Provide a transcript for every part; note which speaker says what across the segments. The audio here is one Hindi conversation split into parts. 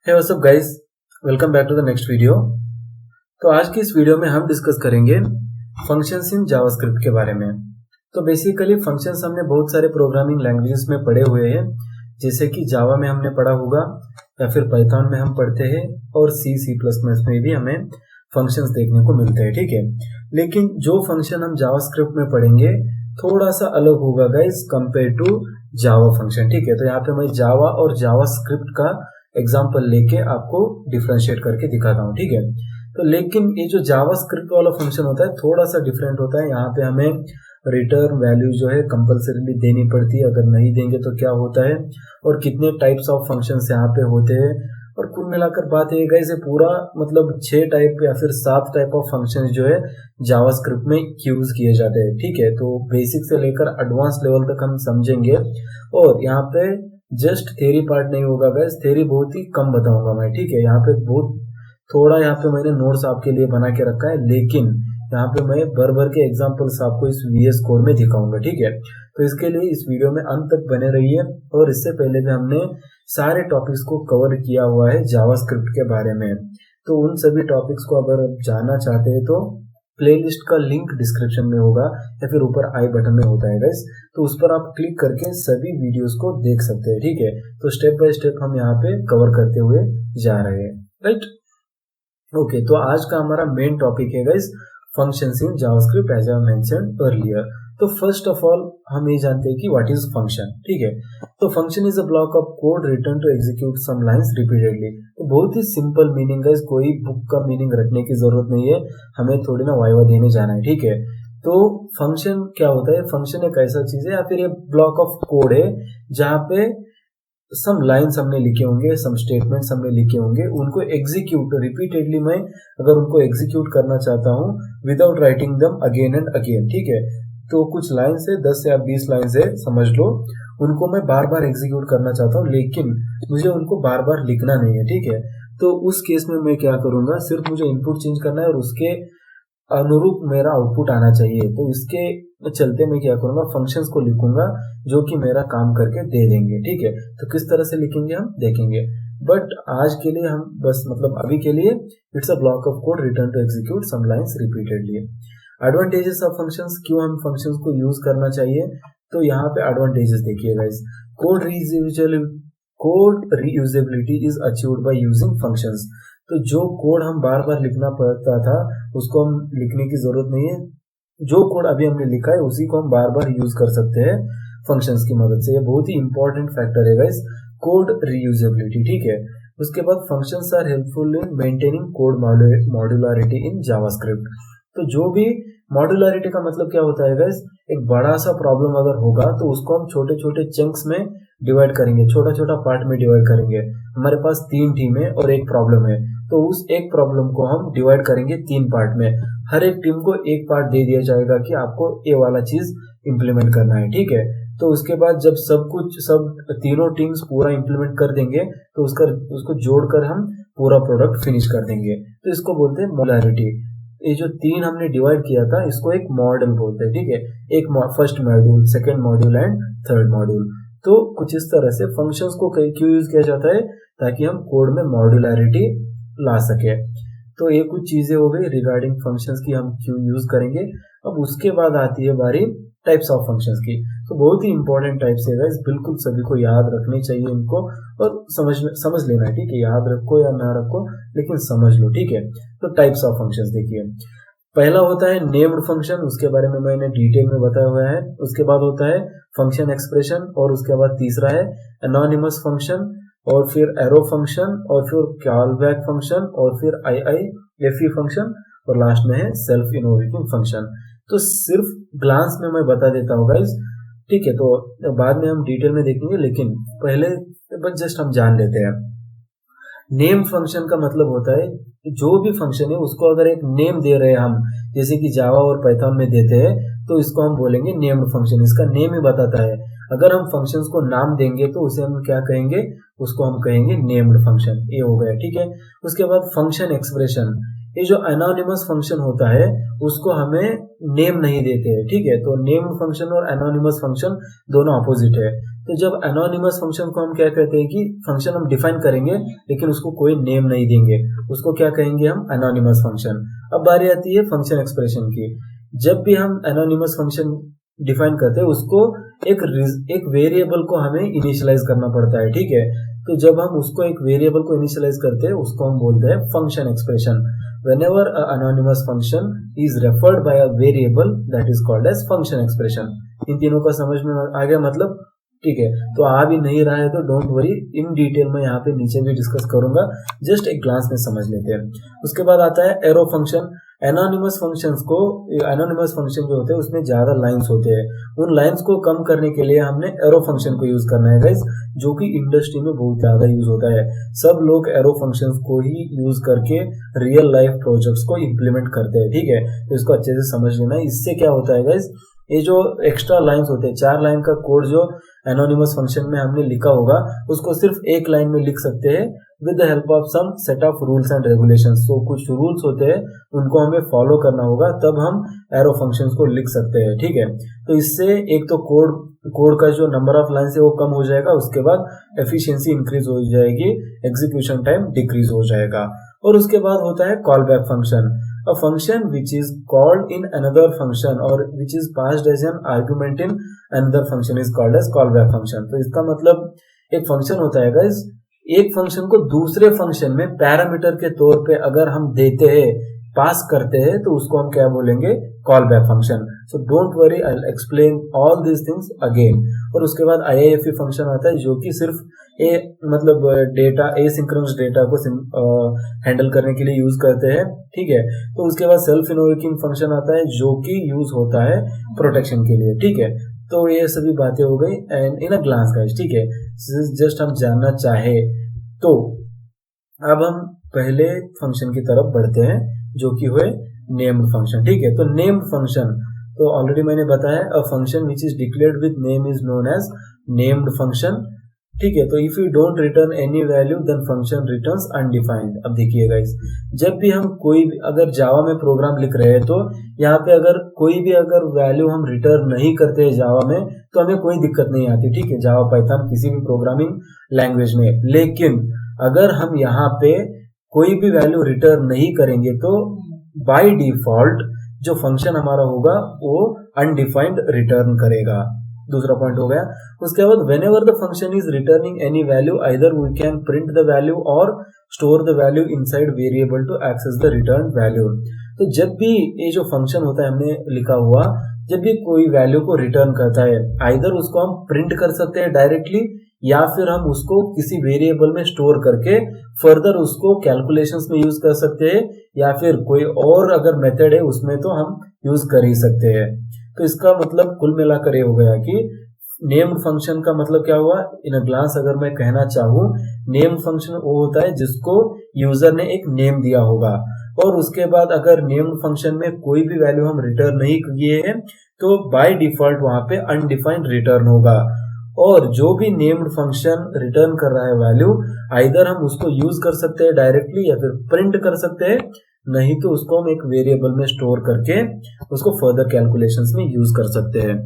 Speaker 1: Hey what's up guys, welcome back to the next video. तो आज की इस वीडियो में हम डिस्कस करेंगे फंक्शंस इन जावास्क्रिप्ट के बारे में। तो बेसिकली फंक्शंस हमने बहुत सारे प्रोग्रामिंग लैंग्वेजेस में पढ़े हुए हैं, जैसे कि जावा में हमने पढ़ा होगा या फिर पाइथन में हम पढ़ते हैं और C++ में भी हमें फंक्शंस देखने को मिलते हैं, ठीक है। लेकिन जो फंक्शन हम जावास्क्रिप्ट में पढ़ेंगे थोड़ा सा अलग होगा guys compare to Java function, ठीक है। तो यहाँ पे मैं जावा और जावास्क्रिप्ट का एग्जाम्पल लेके आपको डिफरेंशिएट करके दिखाता हूँ, ठीक है। तो लेकिन ये जो जावास्क्रिप्ट वाला फंक्शन होता है थोड़ा सा डिफरेंट होता है। यहाँ पे हमें रिटर्न वैल्यू जो है कंपल्सरीली देनी पड़ती है, अगर नहीं देंगे तो क्या होता है, और कितने टाइप्स ऑफ फंक्शंस यहाँ पे होते हैं। और कुल मिलाकर बात ये गाइस, पूरा मतलब 6 टाइप या फिर 7 टाइप ऑफ फंक्शंस जो है जावास्क्रिप्ट में यूज किए जाते हैं, ठीक है। तो बेसिक से लेकर एडवांस लेवल तक हम समझेंगे। और यहाँ पे जस्ट थ्योरी पार्ट नहीं होगा गाइस, थ्योरी बहुत ही कम बताऊंगा मैं, ठीक है। यहाँ पे बहुत थोड़ा यहाँ पे मैंने नोट्स आपके लिए बना के रखा है, लेकिन यहाँ पे मैं भर भर के एग्जांपल्स आपको इस VS कोड में दिखाऊंगा, ठीक है। तो इसके लिए इस वीडियो में अंत तक बने रहिए। और इससे पहले भी हमने सारे टॉपिक्स को कवर किया हुआ है जावास्क्रिप्ट के बारे में, तो उन सभी टॉपिक्स को अगर आप जानना चाहते हैं तो प्लेलिस्ट का लिंक डिस्क्रिप्शन में होगा या फिर ऊपर आई बटन में होता है गाइस, तो उस पर आप क्लिक करके सभी वीडियोस को देख सकते हैं, ठीक है। तो स्टेप बाय स्टेप हम यहाँ पे कवर करते हुए जा रहे हैं, राइट। ओके, तो आज का हमारा मेन टॉपिक है guys functions in JavaScript as I mentioned earlier. तो फर्स्ट ऑफ ऑल हम ये जानते हैं कि व्हाट इज फंक्शन, ठीक है। तो function is a block of code written to execute some lines repeatedly. तो बहुत ही सिंपल मीनिंग है, कोई बुक का मीनिंग रटने की जरूरत नहीं है, हमें थोड़ी ना वाइवा देने जाना है, ठीक है। तो फंक्शन क्या होता है, फंक्शन एक ऐसा चीज है या फिर ये ब्लॉक ऑफ कोड है जहाँ पे सम लाइन्स हमने लिखे होंगे, सम स्टेटमेंट्स हमने लिखे होंगे, उनको एग्जीक्यूट रिपीटेडली मैं अगर उनको एग्जीक्यूट करना चाहता हूँ विदाउट राइटिंग दम अगेन एंड अगेन, ठीक है। तो कुछ लाइन्स है, 10 या 20 लाइन्स है समझ लो, उनको मैं बार बार एग्जीक्यूट करना चाहता हूँ, लेकिन मुझे उनको बार बार लिखना नहीं है, ठीक है। तो उस केस में मैं क्या करूंगा, सिर्फ मुझे इनपुट चेंज करना है और उसके अनुरूप मेरा आउटपुट आना चाहिए। तो इसके चलते मैं क्या करूंगा, फंक्शंस को लिखूंगा जो कि मेरा काम करके दे देंगे, ठीक है। तो किस तरह से लिखेंगे हम देखेंगे, बट आज के लिए हम बस मतलब अभी के लिए it's a block of code written to execute some lines repeatedly. Advantages of functions, क्यों हम फंक्शंस को यूज करना चाहिए, तो यहाँ पे एडवांटेजेस देखिएगा इस code reusability is achieved by using functions. तो जो कोड हम बार बार लिखना पड़ता था उसको हम लिखने की जरूरत नहीं है, जो कोड अभी हमने लिखा है उसी को हम बार बार यूज कर सकते हैं फंक्शंस की मदद से। ये बहुत ही इंपॉर्टेंट फैक्टर है गाइस, कोड रीयूजेबिलिटी, ठीक है। उसके बाद functions are helpful in maintaining code modularity in JavaScript. तो जो भी मॉड्यूलरिटी का मतलब क्या होता है गाइस, एक बड़ा सा प्रॉब्लम अगर होगा तो उसको हम छोटे छोटे चंक्स में डिवाइड करेंगे, छोटा छोटा पार्ट में डिवाइड करेंगे। हमारे पास 3 टीम है और एक प्रॉब्लम है, तो उस एक प्रॉब्लम को हम डिवाइड करेंगे 3 पार्ट में। हर एक टीम को एक पार्ट दे दिया जाएगा कि आपको ये वाला चीज इंप्लीमेंट करना है, ठीक है। तो उसके बाद जब सब तीनों टीम्स पूरा इंप्लीमेंट कर देंगे तो उसको जोड़कर हम पूरा प्रोडक्ट फिनिश कर देंगे। तो इसको बोलते हैं मॉड्यूलरिटी। ये जो 3 हमने डिवाइड किया था इसको एक मॉडल बोलते हैं, ठीक है। एक first module, second module and third module. तो कुछ इस तरह से फंक्शंस को क्यों यूज किया जाता है, ताकि हम कोड में मॉड्यूलरिटी ला सके। तो ये कुछ चीजें हो गई रिगार्डिंग फंक्शंस की, हम क्यों यूज करेंगे। अब उसके बाद आती है बारी टाइप्स ऑफ फंक्शंस की। तो बहुत ही इंपॉर्टेंट टाइप्स है गाइस, बिल्कुल सभी को याद रखने चाहिए इनको और समझ लेना है, ठीक है। याद रखो या ना रखो लेकिन समझ लो, ठीक है। तो टाइप्स ऑफ फंक्शंस देखिए, पहला होता है नेम्ड फंक्शन, उसके बारे में मैंने डिटेल में बताया हुआ है। उसके बाद होता है फंक्शन एक्सप्रेशन, और उसके बाद तीसरा है एनोनिमस फंक्शन, और फिर एरो फंक्शन, और फिर कॉलबैक फंक्शन, और फिर IIFE फंक्शन, और लास्ट में है सेल्फ इनवोकिंग फंक्शन। तो सिर्फ ग्लांस में मैं बता देता हूँ गाइस, ठीक है। तो बाद में हम डिटेल में देखेंगे, लेकिन पहले बस जस्ट हम जान लेते हैं। नेम फंक्शन का मतलब होता है जो भी फंक्शन है उसको अगर एक नेम दे रहे हैं हम, जैसे कि जावा और पाइथन में देते हैं, तो इसको हम बोलेंगे नेम्ड फंक्शन। इसका नेम ही बताता है। अगर हम फंक्शंस को नाम देंगे तो उसे हम क्या कहेंगे, उसको हम कहेंगे नेम्ड फंक्शन। ये हो गया, ठीक है। उसके बाद फंक्शन एक्सप्रेशन, ये जो एनोनिमस फंक्शन होता है उसको हमें नेम नहीं देते हैं, ठीक है। तो नेम्ड फंक्शन और एनोनिमस फंक्शन दोनों अपोजिट है। तो जब एनोनिमस फंक्शन को हम क्या कहते हैं कि फंक्शन हम डिफाइन करेंगे लेकिन उसको कोई नेम नहीं देंगे, उसको क्या कहेंगे हम, एनोनिमस फंक्शन। अब बारी आती है फंक्शन एक्सप्रेशन की। जब भी हम एनोनिमस फंक्शन डिफाइन करते हैं उसको एक वेरिएबल को हमें इनिशियलाइज करना पड़ता है, ठीक है। तो जब हम उसको एक वेरिएबल को इनिशियलाइज करते हैं उसको हम बोलते हैं function expression. whenever a anonymous function is referred by a variable that is called as function expression। इन तीनों का समझ में आ गया मतलब, ठीक है। तो आ भी नहीं रहा है तो डोंट वरी, इन डिटेल में यहाँ पे नीचे भी डिस्कस करूंगा, जस्ट एक ग्लांस में समझ लेते हैं। उसके बाद आता है एरो फंक्शन। एनोनिमस फंक्शंस को, एनोनिमस फंक्शन जो होते हैं उसमें ज्यादा लाइंस होते हैं, उन लाइंस को कम करने के लिए हमने एरो फंक्शन को यूज करना है गाइस, जो कि इंडस्ट्री में बहुत ज्यादा यूज होता है। सब लोग एरो फंक्शंस को ही यूज करके रियल लाइफ प्रोजेक्ट्स को इम्प्लीमेंट करते हैं, ठीक है। तो इसको अच्छे से समझ लेना है। इससे क्या होता है गाइस, ये जो एक्स्ट्रा लाइंस होते हैं, 4 लाइन का कोड जो एनोनिमस फंक्शन में हमने लिखा होगा उसको सिर्फ एक लाइन में लिख सकते हैं with the help of some set of rules and regulations. तो कुछ रूल्स होते हैं उनको हमें फॉलो करना होगा तब हम एरो फंक्शंस को लिख सकते हैं, ठीक है। तो इससे एक तो कोड का जो नंबर ऑफ लाइन्स है वो कम हो जाएगा, उसके बाद एफिशिएंसी इंक्रीज हो जाएगी, एग्जीक्यूशन टाइम डिक्रीज हो जाएगा। और उसके बाद होता है callback function. A function which is called in another function or which is passed as an argument in another function is called as callback function। तो इसका मतलब एक फंक्शन होता है गाइस, एक फंक्शन को दूसरे फंक्शन में पैरामीटर के तौर पे अगर हम देते हैं, पास करते हैं, तो उसको हम क्या बोलेंगे, callback function. So don't worry, I will explain all these things again. और उसके बाद IIFE फंक्शन आता है जो कि सिर्फ मतलब डेटा, एसिंक्रोनस डेटा को हैंडल करने के लिए यूज करते हैं, ठीक है। तो उसके बाद सेल्फ इनवोकिंग फंक्शन आता है जो कि यूज होता है प्रोटेक्शन के लिए, ठीक है। तो ये सभी बातें हो गई and in a glance guys, ठीक है। जस्ट हम जानना चाहे तो अब हम पहले फंक्शन की तरफ बढ़ते हैं जो कि हुए नेम्ड फंक्शन, ठीक है। तो नेम्ड फंक्शन तो ऑलरेडी मैंने बताया, a function which is declared with name is known as named function, ठीक है। तो if you don't return any value then function returns undefined. अब देखिए गाइस, जब भी हम कोई अगर जावा में प्रोग्राम लिख रहे हैं तो यहाँ पे अगर कोई भी अगर वैल्यू हम रिटर्न नहीं करते हैं जावा में तो हमें कोई दिक्कत नहीं आती, ठीक है, जावा पाइथन किसी भी प्रोग्रामिंग लैंग्वेज में। लेकिन अगर हम यहाँ पे कोई भी वैल्यू रिटर्न नहीं करेंगे तो बाय डिफॉल्ट जो फंक्शन हमारा होगा वो अनडिफाइंड रिटर्न करेगा। दूसरा पॉइंट हो गया। उसके बाद whenever the function is returning any value either we can print the value और store the value inside variable to access the return value. तो जब भी ये जो फंक्शन होता है हमने लिखा हुआ, जब भी कोई वैल्यू को रिटर्न करता है, आइदर उसको हम प्रिंट कर सकते हैं डायरेक्टली या फिर हम उसको किसी वेरिएबल में स्टोर करके फर्दर उसको कैलकुलेशंस में यूज कर सकते हैं या फिर कोई और अगर मेथड है उसमें तो हम यूज कर ही सकते हैं। तो इसका मतलब कुल मिलाकर ये हो गया कि नेम्ड फंक्शन का मतलब क्या हुआ, इन अ ग्लांस अगर मैं कहना चाहूँ, नेम्ड फंक्शन वो होता है जिसको यूजर ने एक नेम दिया होगा और उसके बाद अगर नेम्ड फंक्शन में कोई भी वैल्यू हम रिटर्न नहीं किए हैं तो बाय डिफॉल्ट वहां पे अनडिफाइंड रिटर्न होगा। और जो भी नेम्ड फंक्शन रिटर्न कर रहा है वैल्यू, आइदर हम उसको यूज कर सकते हैं डायरेक्टली या फिर प्रिंट कर सकते हैं, नहीं तो उसको हम एक वेरिएबल में स्टोर करके उसको फर्दर कैलकुलेशंस में यूज कर सकते हैं।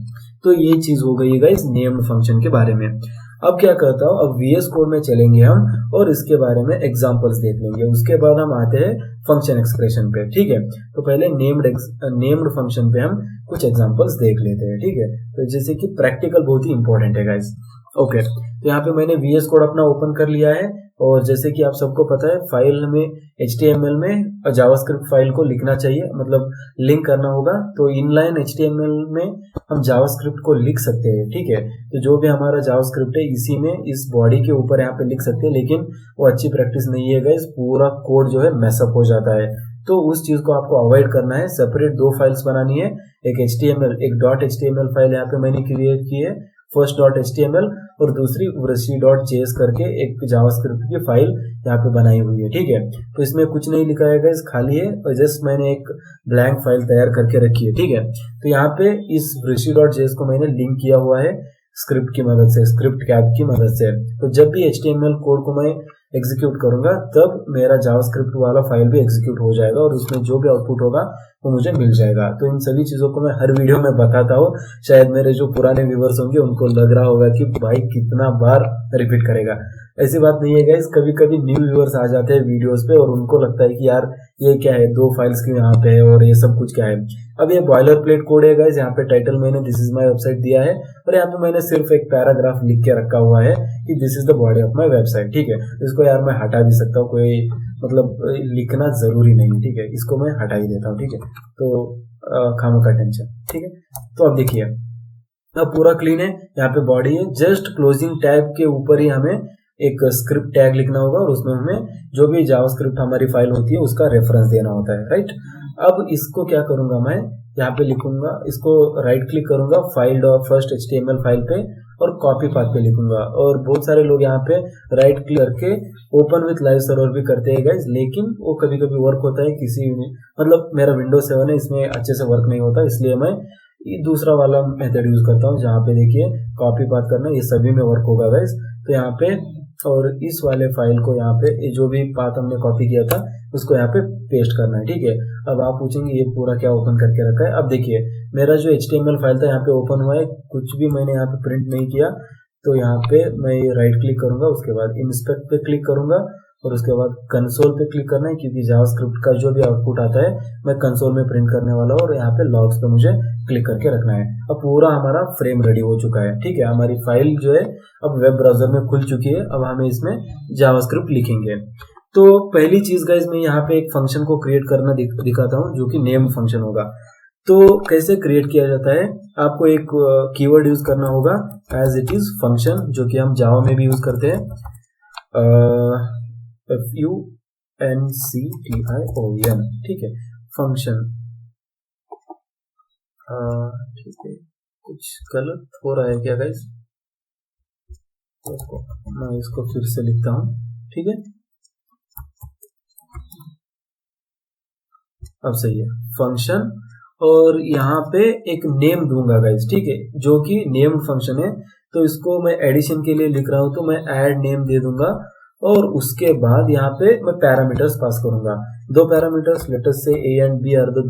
Speaker 1: तो ये चीज हो गई गाइस नेम्ड फंक्शन के बारे में। अब क्या करता हूँ, अब VS कोड में चलेंगे हम और इसके बारे में एग्जांपल्स देख लेंगे। उसके बाद हम आते हैं फंक्शन एक्सप्रेशन पे, ठीक है। तो पहले नेम्ड फंक्शन पे हम कुछ एग्जांपल्स देख लेते हैं, ठीक है। तो जैसे कि प्रैक्टिकल बहुत ही इंपॉर्टेंट है गाइस, ओके। तो यहाँ पे मैंने VS कोड अपना ओपन कर लिया है और जैसे कि आप सबको पता है फाइल में HTML में जावास्क्रिप्ट फाइल को लिखना चाहिए, मतलब लिंक करना होगा। तो इनलाइन HTML में हम जावास्क्रिप्ट को लिख सकते हैं, ठीक है। तो जो भी हमारा जावास्क्रिप्ट है इसी में इस बॉडी के ऊपर यहाँ पे लिख सकते हैं, लेकिन वो अच्छी प्रैक्टिस नहीं है गाइस, पूरा कोड जो है मैसअप हो जाता है। तो उस चीज को आपको अवॉइड करना है। सेपरेट 2 फाइल्स बनानी है, एक HTML, एक .html फाइल यहाँ पे मैंने क्रिएट की है, फर्स्ट .html और दूसरी wresi.js करके एक जावास्क्रिप्ट की फाइल यहाँ पे बनाई हुई है, ठीक है। तो इसमें कुछ नहीं लिखा है गाइस, खाली है और जस्ट मैंने एक ब्लैंक फाइल तैयार करके रखी है, ठीक है। तो यहाँ पे इस wresi.js को मैंने लिंक किया हुआ है स्क्रिप्ट की मदद से, स्क्रिप्ट कैब की मदद से। तो जब भी HTML कोड को मैं एग्जीक्यूट करूंगा तब मेरा जावास्क्रिप्ट वाला फाइल भी एग्जीक्यूट हो जाएगा और उसमें जो भी आउटपुट होगा वो मुझे मिल जाएगा। तो इन सभी चीज़ों को मैं हर वीडियो में बताता हूँ। शायद मेरे जो पुराने व्यूवर्स होंगे उनको लग रहा होगा कि भाई कितना बार रिपीट करेगा। ऐसी बात नहीं है गाइस, कभी कभी न्यू व्यूअर्स आ जाते हैं वीडियोस पे और उनको लगता है कि यार ये क्या है, 2 फाइल्स क्यों यहाँ पे है और ये सब कुछ क्या है। अब ये बॉयलर प्लेट कोड है गाइस, यहाँ पे टाइटल मैंने दिस इज माय वेबसाइट दिया है और यहाँ पे मैंने सिर्फ एक पैराग्राफ लिख के रखा हुआ है कि this is the body of my website. ठीक है, इसको यार मैं हटा भी सकता हूँ, कोई मतलब लिखना जरूरी नहीं। ठीक है, इसको मैं हटा ही देता हूँ। ठीक है, तो खामों का टेंशन। ठीक है, तो अब देखिए अब पूरा क्लीन है, यहाँ पे बॉडी है। जस्ट क्लोजिंग टैग के ऊपर ही हमें एक स्क्रिप्ट टैग लिखना होगा और उसमें हमें जो भी जावास्क्रिप्ट हमारी फाइल होती है उसका रेफरेंस देना होता है, राइट। अब इसको क्या करूंगा, मैं यहाँ पे लिखूंगा, इसको राइट क्लिक करूंगा file dot first HTML file पे और कॉपी पाथ पे लिखूंगा। और बहुत सारे लोग यहाँ पे राइट क्लिक करके ओपन विथ लाइव सर्वर भी करते हैं गाइज, लेकिन वो कभी कभी वर्क होता है किसी मतलब मेरा विंडोज 7 है, इसमें अच्छे से वर्क नहीं होता, इसलिए मैं ये दूसरा वाला मेथड यूज करता हूँ जहाँ पे देखिए कॉपी पाथ करना, ये सभी में वर्क होगा गाइज। तो यहाँ पे और इस वाले फाइल को यहाँ पे जो भी पाथ हमने कॉपी किया था उसको यहाँ पे पेस्ट करना है। ठीक है, अब आप पूछेंगे ये पूरा क्या ओपन करके रखा है। अब देखिए मेरा जो HTML फाइल था यहाँ पे ओपन हुआ है, कुछ भी मैंने यहाँ पे प्रिंट नहीं किया। तो यहाँ पे मैं राइट क्लिक करूंगा, उसके बाद इंस्पेक्ट पे क्लिक करूंगा और उसके बाद कंसोल पे क्लिक करना है, क्योंकि जावास्क्रिप्ट का जो भी आउटपुट आता है मैं कंसोल में प्रिंट करने वाला हूँ। और यहाँ पे लॉग्स पे मुझे क्लिक करके रखना है। अब पूरा हमारा फ्रेम रेडी हो चुका है। ठीक है, हमारी फाइल जो है अब वेब ब्राउजर में खुल चुकी है। अब हमें इसमें जावास्क्रिप्ट लिखेंगे। तो पहली चीज गाइस, मैं यहाँ पे एक फंक्शन को क्रिएट करना दिखाता हूँ जो कि नेम फंक्शन होगा। तो कैसे क्रिएट किया जाता है, आपको एक कीवर्ड यूज करना होगा एज इट इज फंक्शन, जो कि हम जावा में भी यूज करते हैं, FUNCTION। ठीक है, फंक्शन। ठीक है, कुछ गलत हो रहा है क्या गाइस? मैं इसको फिर से लिखता हूँ। ठीक है, अब सही है, फंक्शन। और यहाँ पे एक नेम दूंगा गाइस। ठीक है, जो कि नेम फंक्शन है। तो इसको मैं एडिशन के लिए लिख रहा हूँ, तो मैं ऐड नेम दे दूंगा और उसके बाद यहाँ पे मैं पैरामीटर्स पास करूंगा। 2 पैरामीटर्स, लेट अस से A and B are the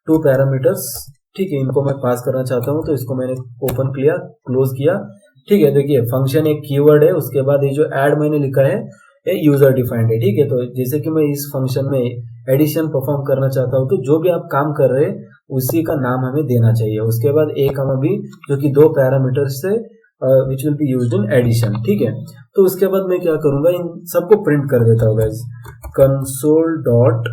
Speaker 1: 2 parameters. ठीक है, इनको मैं पास करना चाहता हूँ, तो इसको मैंने ओपन किया, क्लोज किया। ठीक है, देखिए फंक्शन एक कीवर्ड है, उसके बाद ये जो ऐड मैंने लिखा है ये यूजर डिफाइंड है। ठीक है, तो जैसे कि मैं इस फंक्शन में एडिशन परफॉर्म करना चाहता हूँ, तो जो भी आप काम कर रहे हैं उसी का नाम हमें देना चाहिए। उसके बाद A, B, जो कि 2 पैरामीटर्स से which will be used in addition. ठीक है, तो उसके बाद मैं क्या करूंगा, इन सबको प्रिंट कर देता हूँ गाइस, कंसोल डॉट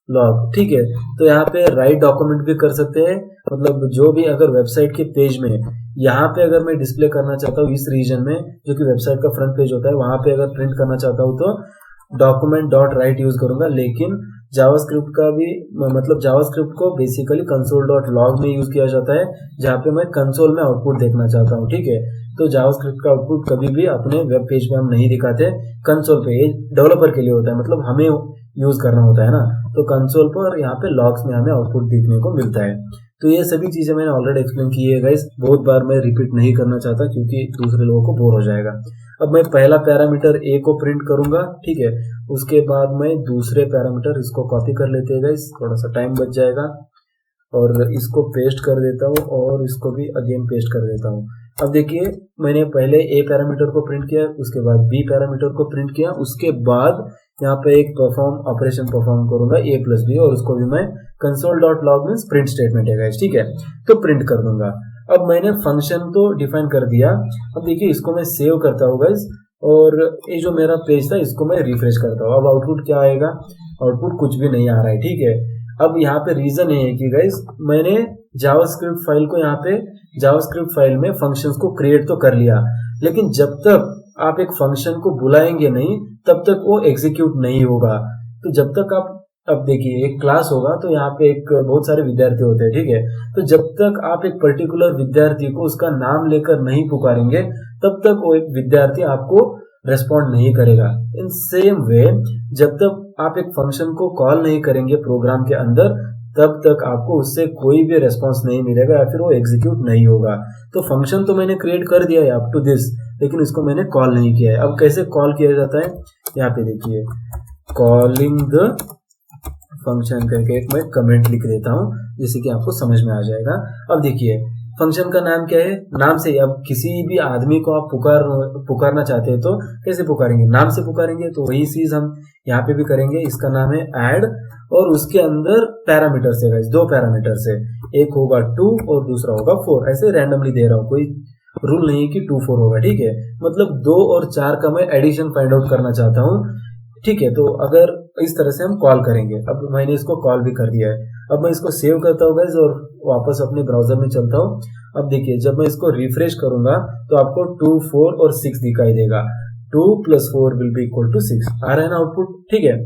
Speaker 1: लॉग। ठीक है, तो यहाँ पे राइट डॉक्यूमेंट भी कर सकते हैं, मतलब जो भी अगर वेबसाइट के पेज में यहाँ पे अगर मैं डिस्प्ले करना चाहता हूँ इस रीजन में, जो कि वेबसाइट का फ्रंट पेज होता है, वहां पे अगर प्रिंट करना चाहता हूँ तो डॉक्यूमेंट डॉट राइट यूज करूंगा। लेकिन जावास्क्रिप्ट का भी मतलब जावास्क्रिप्ट को बेसिकली कंसोल डॉट लॉग में यूज किया जाता है, जहाँ पे मैं कंसोल में आउटपुट देखना चाहता हूँ। ठीक है, तो जावास्क्रिप्ट का आउटपुट कभी भी अपने वेब पेज पे हम नहीं दिखाते, कंसोल पे। ये डेवलपर के लिए होता है, मतलब हमें यूज करना होता है ना, तो कंसोल पर यहाँ पे लॉग्स में हमें आउटपुट देखने को मिलता है। तो ये सभी चीजें मैंने ऑलरेडी एक्सप्लेन की है गाइस, बहुत बार मैं रिपीट नहीं करना चाहता क्योंकि दूसरे लोगों को बोर हो जाएगा। अब मैं पहला पैरामीटर A को प्रिंट करूंगा। ठीक है, उसके बाद मैं दूसरे पैरामीटर, इसको कॉपी कर लेते हैं गाइस, थोड़ा सा टाइम बच जाएगा, और इसको पेस्ट कर देता हूँ और इसको भी अगेन पेस्ट कर देता हूँ। अब देखिए मैंने पहले A पैरामीटर को प्रिंट किया, उसके बाद B पैरामीटर को प्रिंट किया, उसके बाद यहाँ पे एक ऑपरेशन परफॉर्म करूंगा A प्लस B, और उसको भी मैं console dot log means print statement है गाइस। ठीक है, तो प्रिंट कर दूंगा। अब मैंने फंक्शन तो डिफाइन कर दिया। अब देखिए इसको मैं सेव करता हूँ गाइस, और ये जो मेरा पेज था इसको मैं रिफ्रेश करता हूँ। अब आउटपुट क्या आएगा, आउटपुट कुछ भी नहीं आ रहा है। ठीक है, अब यहाँ पे रीजन ये है कि गाइस मैंने जावास्क्रिप्ट फाइल को यहाँ पे जावास्क्रिप्ट फाइल में फंक्शंस को क्रिएट तो कर लिया, लेकिन जब तक आप एक फंक्शन को बुलाएंगे नहीं तब तक वो एग्जीक्यूट नहीं होगा। तो जब तक आप, अब देखिए एक क्लास होगा तो यहाँ पे एक बहुत सारे विद्यार्थी होते हैं। ठीक है, तो जब तक आप एक पर्टिकुलर विद्यार्थी को उसका नाम लेकर नहीं पुकारेंगे तब तक वो एक विद्यार्थी आपको रेस्पॉन्ड नहीं करेगा। इन सेम वे जब तक आप एक फंक्शन को कॉल नहीं करेंगे प्रोग्राम के अंदर तब तक आपको उससे कोई भी रेस्पॉन्स नहीं मिलेगा या फिर वो एग्जीक्यूट नहीं होगा। तो फंक्शन तो मैंने क्रिएट कर दिया है अप टू दिस, लेकिन इसको मैंने कॉल नहीं किया है। अब कैसे कॉल किया जाता है, यहाँ पे देखिए कॉलिंग द फंक्शन करके एक मैं कमेंट लिख देता हूँ जिससे कि आपको समझ में आ जाएगा। अब देखिए फंक्शन का नाम क्या है, नाम से। अब किसी भी आदमी को आप पुकारना चाहते हैं तो कैसे पुकारेंगे, नाम से पुकारेंगे। तो वही चीज हम यहाँ पे भी करेंगे। इसका नाम है ऐड और उसके अंदर पैरामीटर्स है गाइस, 2 पैरामीटर्स है, एक होगा 2 और दूसरा होगा 4। ऐसे रैंडमली दे रहा हूँ, कोई रूल नहीं कि 2 4 होगा, ठीक है। मतलब 2 और 4 का मैं एडिशन फाइंड आउट करना चाहता हूँ, ठीक है। तो अगर इस तरह से हम कॉल करेंगे, अब मैंने इसको कॉल भी कर दिया है। अब मैं इसको सेव करता हूँ गाइस और वापस अपने ब्राउजर में चलता हूँ। अब देखिए जब मैं इसको रिफ्रेश करूंगा तो आपको 2 4 और 6 दिखाई देगा। 2 + 4 विल बी इक्वल टू 6 आ रहा है ना आउटपुट, ठीक है।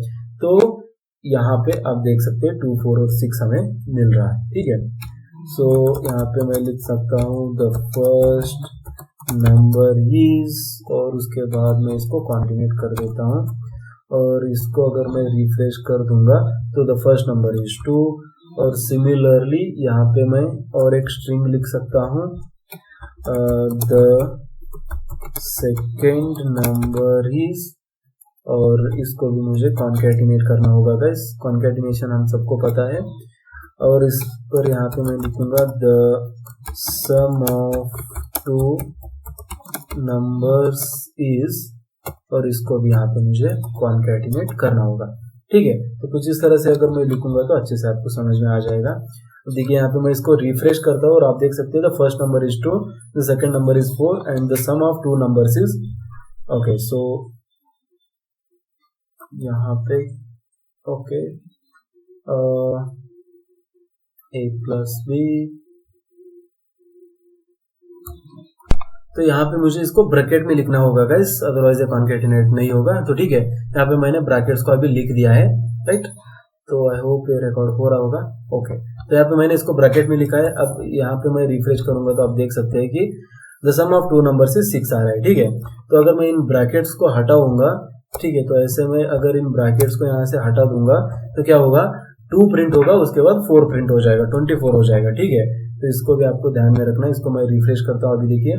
Speaker 1: तो यहाँ पे आप देख सकते हैं 2 4 और 6 हमें मिल रहा है, ठीक है। सो यहाँ पे मैं लिख सकता हूँ द फर्स्ट नंबर इज, और उसके बाद मैं इसको कॉन्टिन्यूट कर देता हूँ और इसको अगर मैं रिफ्रेश कर दूंगा तो द फर्स्ट नंबर इज 2। और सिमिलरली यहाँ पे मैं और एक स्ट्रिंग लिख सकता हूँ द सेकेंड नंबर इज, और इसको भी मुझे कॉन्कैटिनेट करना होगा गाइस। कॉन्कैटिनेशन हम सबको पता है। और इस पर यहाँ पे मैं लिखूंगा the sum of 2 numbers is, और इसको भी यहाँ पे मुझे कॉन्कैटिनेट करना होगा, ठीक है। तो कुछ इस तरह से अगर मैं लिखूंगा तो अच्छे से आपको समझ में आ जाएगा। तो देखिए यहाँ पे मैं इसको रिफ्रेश करता हूँ और आप देख सकते हैं the first number is 2, the second number is 4 and the sum of 2 numbers is, okay. So यहाँ पे ओके a + b, तो यहाँ पे मुझे इसको ब्रैकेट में लिखना होगा गाइस, अदरवाइज ये कॉन्कैटिनेट नहीं होगा। तो ठीक है, यहाँ पे मैंने ब्रैकेट्स को अभी लिख दिया है, राइट। तो आई होप ये रिकॉर्ड हो रहा होगा, ओके। तो यहाँ पे मैंने इसको ब्रैकेट में लिखा है। अब यहाँ पे मैं रिफ्रेश करूंगा तो आप देख सकते हैं कि द सम ऑफ 2 नंबर से 6 आ रहा है, ठीक है। तो अगर मैं इन ब्रैकेट्स को हटाऊंगा, ठीक है, तो ऐसे में अगर इन ब्रैकेट्स को यहाँ से हटा दूंगा तो क्या होगा, 2 प्रिंट होगा, उसके बाद 4 प्रिंट हो जाएगा, 24 हो जाएगा, ठीक है। तो इसको भी आपको ध्यान में रखना है। इसको मैं रिफ्रेश करता हूँ, अभी देखिए।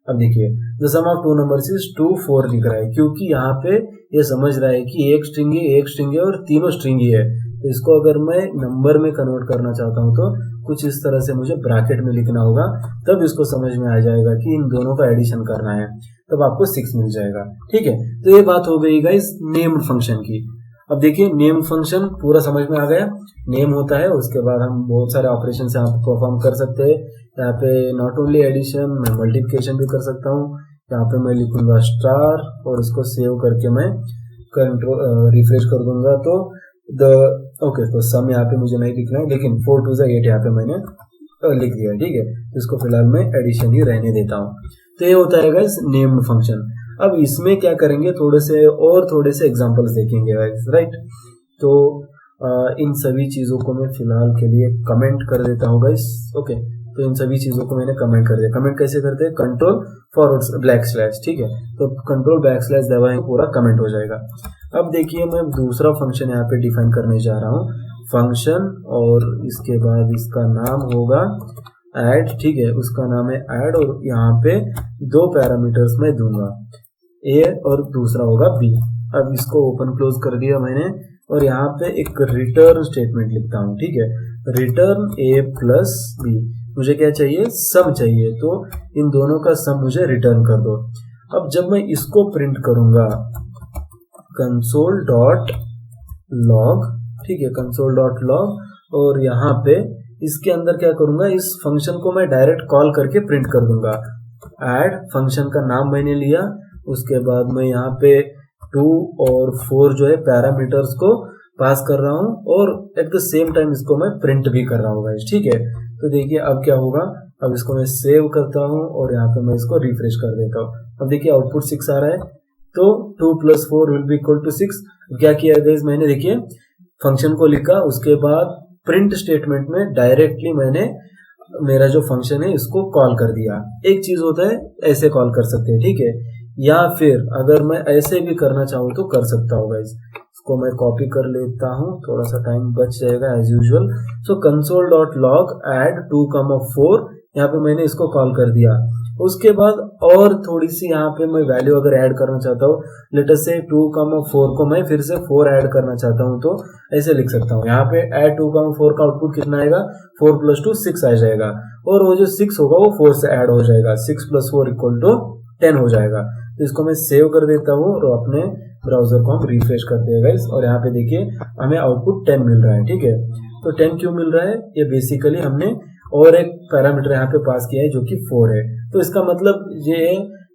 Speaker 1: अब देखिए the sum of 2 numbers is 2 4 दिख रहा है, क्योंकि यहाँ पे ये समझ रहा है कि एक स्ट्रिंग है और तीनों स्ट्रिंग ही है। तो इसको अगर मैं नंबर में कन्वर्ट करना चाहता हूँ तो कुछ इस तरह से मुझे ब्रैकेट में लिखना होगा, तब इसको समझ में आ जाएगा कि इन दोनों का एडिशन करना है, तब आपको 6 मिल जाएगा, ठीक है। तो ये बात हो गई गाइस नेम्ड फंक्शन की। अब देखिए नेम फंक्शन पूरा समझ में आ गया। नेम होता है, उसके बाद हम बहुत सारे ऑपरेशन से आप परफॉर्म कर सकते हैं। यहाँ पे नॉट ओनली एडिशन, मैं मल्टीप्लिकेशन भी कर सकता हूँ। यहाँ पे मैं लिखूंगा स्टार और इसको सेव करके मैं रिफ्रेश कर दूंगा तो ओके। तो सम यहाँ पे मुझे नहीं लिखना है, लेकिन 4 2 8 यहाँ पे मैंने लिख दिया, ठीक है। इसको फिलहाल मैं एडिशन ही रहने देता हूँ। तो ये होता है गाइस नेम्ड फंक्शन। अब इसमें क्या करेंगे, थोड़े से एग्जांपल्स देखेंगे गाइस, राइट। तो इन सभी चीजों को मैं फिलहाल के लिए कमेंट कर देता हूँ गाइस, ओके। तो इन सभी चीजों को मैंने कमेंट कर दिया। कमेंट कैसे करते हैं, कंट्रोल//, ठीक है। तो कंट्रोल/ दबाएं, पूरा कमेंट हो जाएगा। अब देखिए मैं दूसरा फंक्शन यहाँ पे डिफाइन करने जा रहा हूँ, फंक्शन, और इसके बाद इसका नाम होगा ऐड, ठीक है। उसका नाम है ऐड और यहाँ पे 2 पैरामीटर्स मैं दूंगा, ए और दूसरा होगा बी। अब इसको ओपन क्लोज कर दिया मैंने और यहाँ पे एक रिटर्न स्टेटमेंट लिखता हूँ, ठीक है। रिटर्न a + b, मुझे क्या चाहिए, सम चाहिए, तो इन दोनों का सम मुझे रिटर्न कर दो। अब जब मैं इसको प्रिंट करूंगा console.log, ठीक है, console.log, और यहाँ पे इसके अंदर क्या करूंगा, इस फंक्शन को मैं डायरेक्ट कॉल करके प्रिंट कर दूंगा। ऐड फंक्शन का नाम मैंने लिया, उसके बाद मैं यहाँ पे 2 और 4 जो है पैरामीटर्स को पास कर रहा हूँ और एट द सेम टाइम इसको मैं प्रिंट भी कर रहा हूँ गाइस, ठीक है। तो देखिए अब क्या होगा, अब इसको मैं सेव करता हूँ और यहाँ पे मैं इसको रिफ्रेश कर देता हूँ। अब देखिए आउटपुट 6 आ रहा है, तो 2 + 4 विल बी इक्वल टू 6। क्या किया गाइस मैंने, देखिए फंक्शन को लिखा, उसके बाद प्रिंट स्टेटमेंट में डायरेक्टली मैंने मेरा जो फंक्शन है इसको कॉल कर दिया। एक चीज होता है ऐसे कॉल कर सकते हैं, ठीक है, या फिर अगर मैं ऐसे भी करना चाहूँ तो कर सकता हूँ गाइस। इसको मैं कॉपी कर लेता हूँ, थोड़ा सा टाइम बच जाएगा एज यूजुअल। सो console.log add 2, 4, यहाँ पे मैंने इसको कॉल कर दिया। उसके बाद और थोड़ी सी यहाँ पे मैं वैल्यू अगर ऐड करना चाहता हूँ, लेट अस से 2,4 को मैं फिर से 4 ऐड करना चाहता हूँ, तो ऐसे लिख सकता हूँ। यहाँ पे ऐड 2,4 का आउटपुट कितना आएगा, 4 + 2 6 आ जाएगा, और वो जो 6 होगा वो 4 से ऐड हो जाएगा, 6 + 4 = 10 हो जाएगा। तो इसको मैं सेव कर देता हूँ और अपने ब्राउजर को हम रिफ्रेश करते हैं गाइस, और यहाँ पे देखिए हमें आउटपुट 10 मिल रहा है। ठीक है, तो 10 क्यों मिल रहा है, ये बेसिकली हमने और एक पैरामीटर यहाँ पे पास किया है जो कि 4 है। तो इसका मतलब ये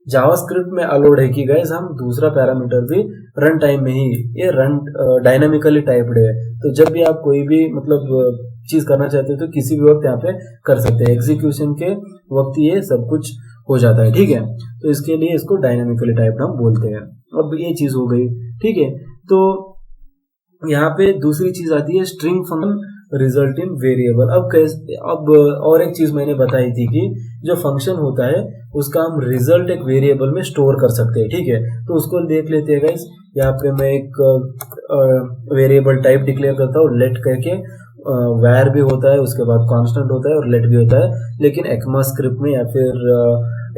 Speaker 1: जावास्क्रिप्ट में अलाउड है कि गाइस हम दूसरा पैरामीटर भी रन टाइम में ही, ये रन डायनामिकली टाइप्ड है, तो जब भी आप कोई भी मतलब चीज करना चाहते हो तो किसी भी वक्त यहाँ पे कर सकते हैं, एग्जीक्यूशन के वक्त ये सब कुछ हो जाता है। ठीक है, तो इसके लिए इसको डायनामिकली टाइप्ड हम बोलते हैं। अब ये चीज हो गई। ठीक है, तो यहाँ पे दूसरी चीज आती है string function result in variable. अब और एक चीज मैंने बताई थी कि जो फंक्शन होता है उसका हम रिजल्ट एक वेरिएबल में स्टोर कर सकते हैं। ठीक है, तो उसको देख लेते हैं गाइस। यहाँ पे मैं एक वेरिएबल टाइप डिक्लेयर करता हूँ, लेट करके, वैर भी होता है, उसके बाद कांस्टेंट होता है और लेट भी होता है, लेकिन ECMAScript में या फिर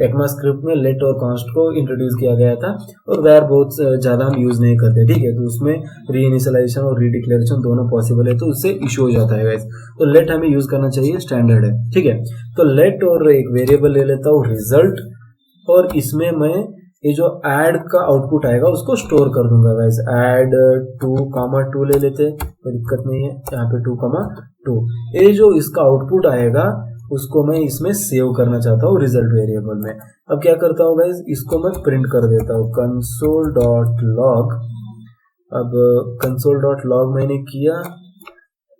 Speaker 1: ECMAScript में लेट और कांस्ट को इंट्रोड्यूस किया गया था, और वैर बहुत ज़्यादा हम यूज़ नहीं करते। ठीक है, तो उसमें रीइनिशियलाइजेशन और रीडिक्लेरेशन दोनों पॉसिबल है, तो उससे इशू हो जाता है गाइस। तो लेट हमें यूज़ करना चाहिए, स्टैंडर्ड है। ठीक है, तो लेट और एक वेरिएबल ले लेता हूँ रिजल्ट, और इसमें मैं ये जो ऐड का आउटपुट आएगा उसको स्टोर कर दूंगा गाइस। ऐड 2,2 ले लेते, कोई दिक्कत नहीं है, यहाँ पे 2,2 ये जो इसका आउटपुट आएगा उसको मैं इसमें सेव करना चाहता हूँ रिजल्ट वेरिएबल में। अब क्या करता हूँ गाइस, इसको मैं प्रिंट कर देता हूँ console.log। अब console.log मैंने किया,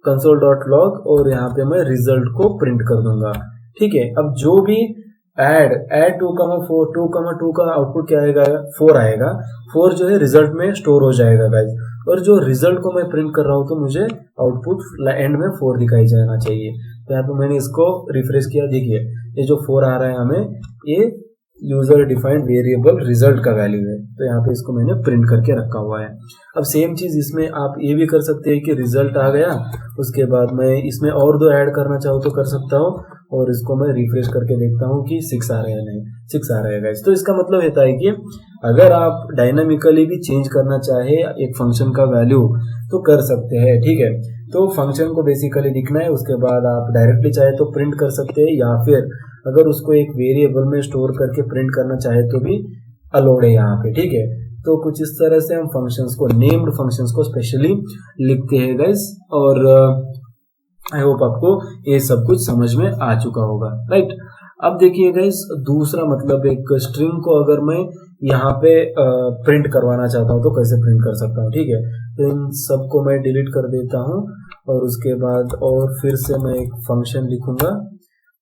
Speaker 1: console.log, और यहाँ पे मैं रिजल्ट को प्रिंट कर दूंगा। ठीक है, अब जो भी ऐड 2,2 का आउटपुट क्या आएगा, 4 आएगा। 4 जो है रिजल्ट में स्टोर हो जाएगा गाइस, और जो रिजल्ट को मैं प्रिंट कर रहा हूँ तो मुझे आउटपुट एंड में 4 दिखाई जाना चाहिए। तो यहाँ पे मैंने इसको रिफ्रेश किया, देखिए ये जो 4 आ रहा है हमें, ये यूजर डिफाइंड वेरिएबल रिजल्ट का वैल्यू है, तो यहाँ पे इसको मैंने प्रिंट करके रखा हुआ है। अब सेम चीज इसमें आप ये भी कर सकते हैं कि रिजल्ट आ गया, उसके बाद मैं इसमें और 2 ऐड करना चाहूँ तो कर सकता हूँ, और इसको मैं रिफ्रेश करके देखता हूँ कि 6 आ रहा है, नहीं 6 आ रहा है गाइस। तो इसका मतलब होता है कि अगर आप डायनामिकली भी चेंज करना चाहे एक फंक्शन का वैल्यू तो कर सकते हैं। ठीक है, तो फंक्शन को बेसिकली लिखना है, उसके बाद आप डायरेक्टली चाहे तो प्रिंट कर सकते हैं, या फिर अगर उसको एक वेरिएबल में स्टोर करके प्रिंट करना चाहे तो भी अलाउड है यहाँ पे। ठीक है, तो कुछ इस तरह से हम फंक्शंस को, नेम्ड फंक्शंस को स्पेशली लिखते हैं गाइस, और आई होप आपको ये सब कुछ समझ में आ चुका होगा, राइट। अब देखिए गाइस, दूसरा मतलब एक स्ट्रिंग को अगर मैं यहाँ पे प्रिंट करवाना चाहता हूँ तो कैसे प्रिंट कर सकता हूँ। ठीक है, तो इन सबको मैं डिलीट कर देता हूँ, और उसके बाद और फिर से मैं एक फंक्शन लिखूंगा,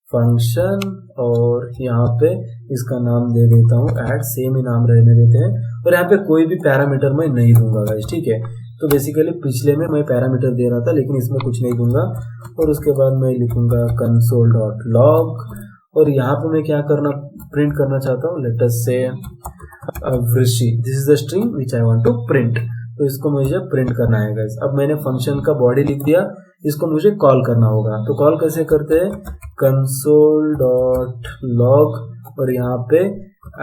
Speaker 1: फंक्शन, और यहाँ पे इसका नाम दे देता हूँ ऐड, सेम ही नाम रहने देते हैं, और यहाँ पे कोई भी पैरामीटर मैं नहीं दूंगा गाइस। ठीक है, तो बेसिकली पिछले में मैं पैरामीटर दे रहा था, लेकिन इसमें कुछ नहीं दूंगा, और उसके बाद मैं लिखूंगा console.log, और यहाँ पे मैं क्या करना, प्रिंट करना चाहता हूँ, let us say Vrishi, this is the string which I want to print, तो इसको मुझे प्रिंट करना है गाइस। अब मैंने फंक्शन का बॉडी लिख दिया, इसको मुझे कॉल करना होगा, तो कॉल कैसे करते हैं, console.log, और यहाँ पे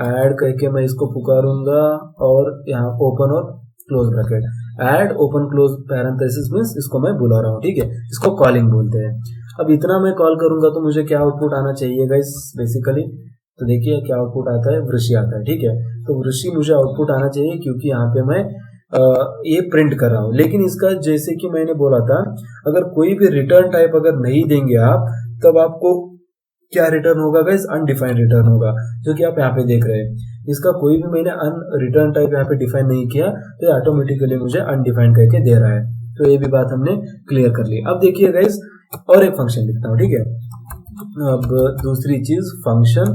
Speaker 1: ऐड करके मैं इसको पुकारूंगा, और यहाँ ओपन और close bracket, add open close parenthesis means इसको मैं बुला रहा हूँ। ठीक है, इसको कॉलिंग बोलते हैं। अब इतना मैं कॉल करूंगा तो मुझे क्या आउटपुट आना चाहिए गाइस बेसिकली, तो देखिए क्या आउटपुट आता है, वृषि आता है। ठीक है, तो वृषि मुझे आउटपुट आना चाहिए, क्योंकि यहाँ पे मैं ये प्रिंट कर रहा हूँ। लेकिन इसका जैसे कि मैंने बोला था, अगर कोई भी रिटर्न टाइप अगर नहीं देंगे आप, तब आपको क्या रिटर्न होगा गाइस, अनडिफाइंड रिटर्न होगा, जो कि आप यहाँ पे देख रहे हैं। इसका कोई भी मैंने रिटर्न टाइप यहाँ पे डिफाइन नहीं किया, तो ये ऑटोमेटिकली मुझे अनडिफाइंड करके दे रहा है। तो ये भी बात हमने क्लियर कर ली। अब देखिए गाइस, और एक फंक्शन लिखता हूँ। ठीक है, अब दूसरी चीज फंक्शन,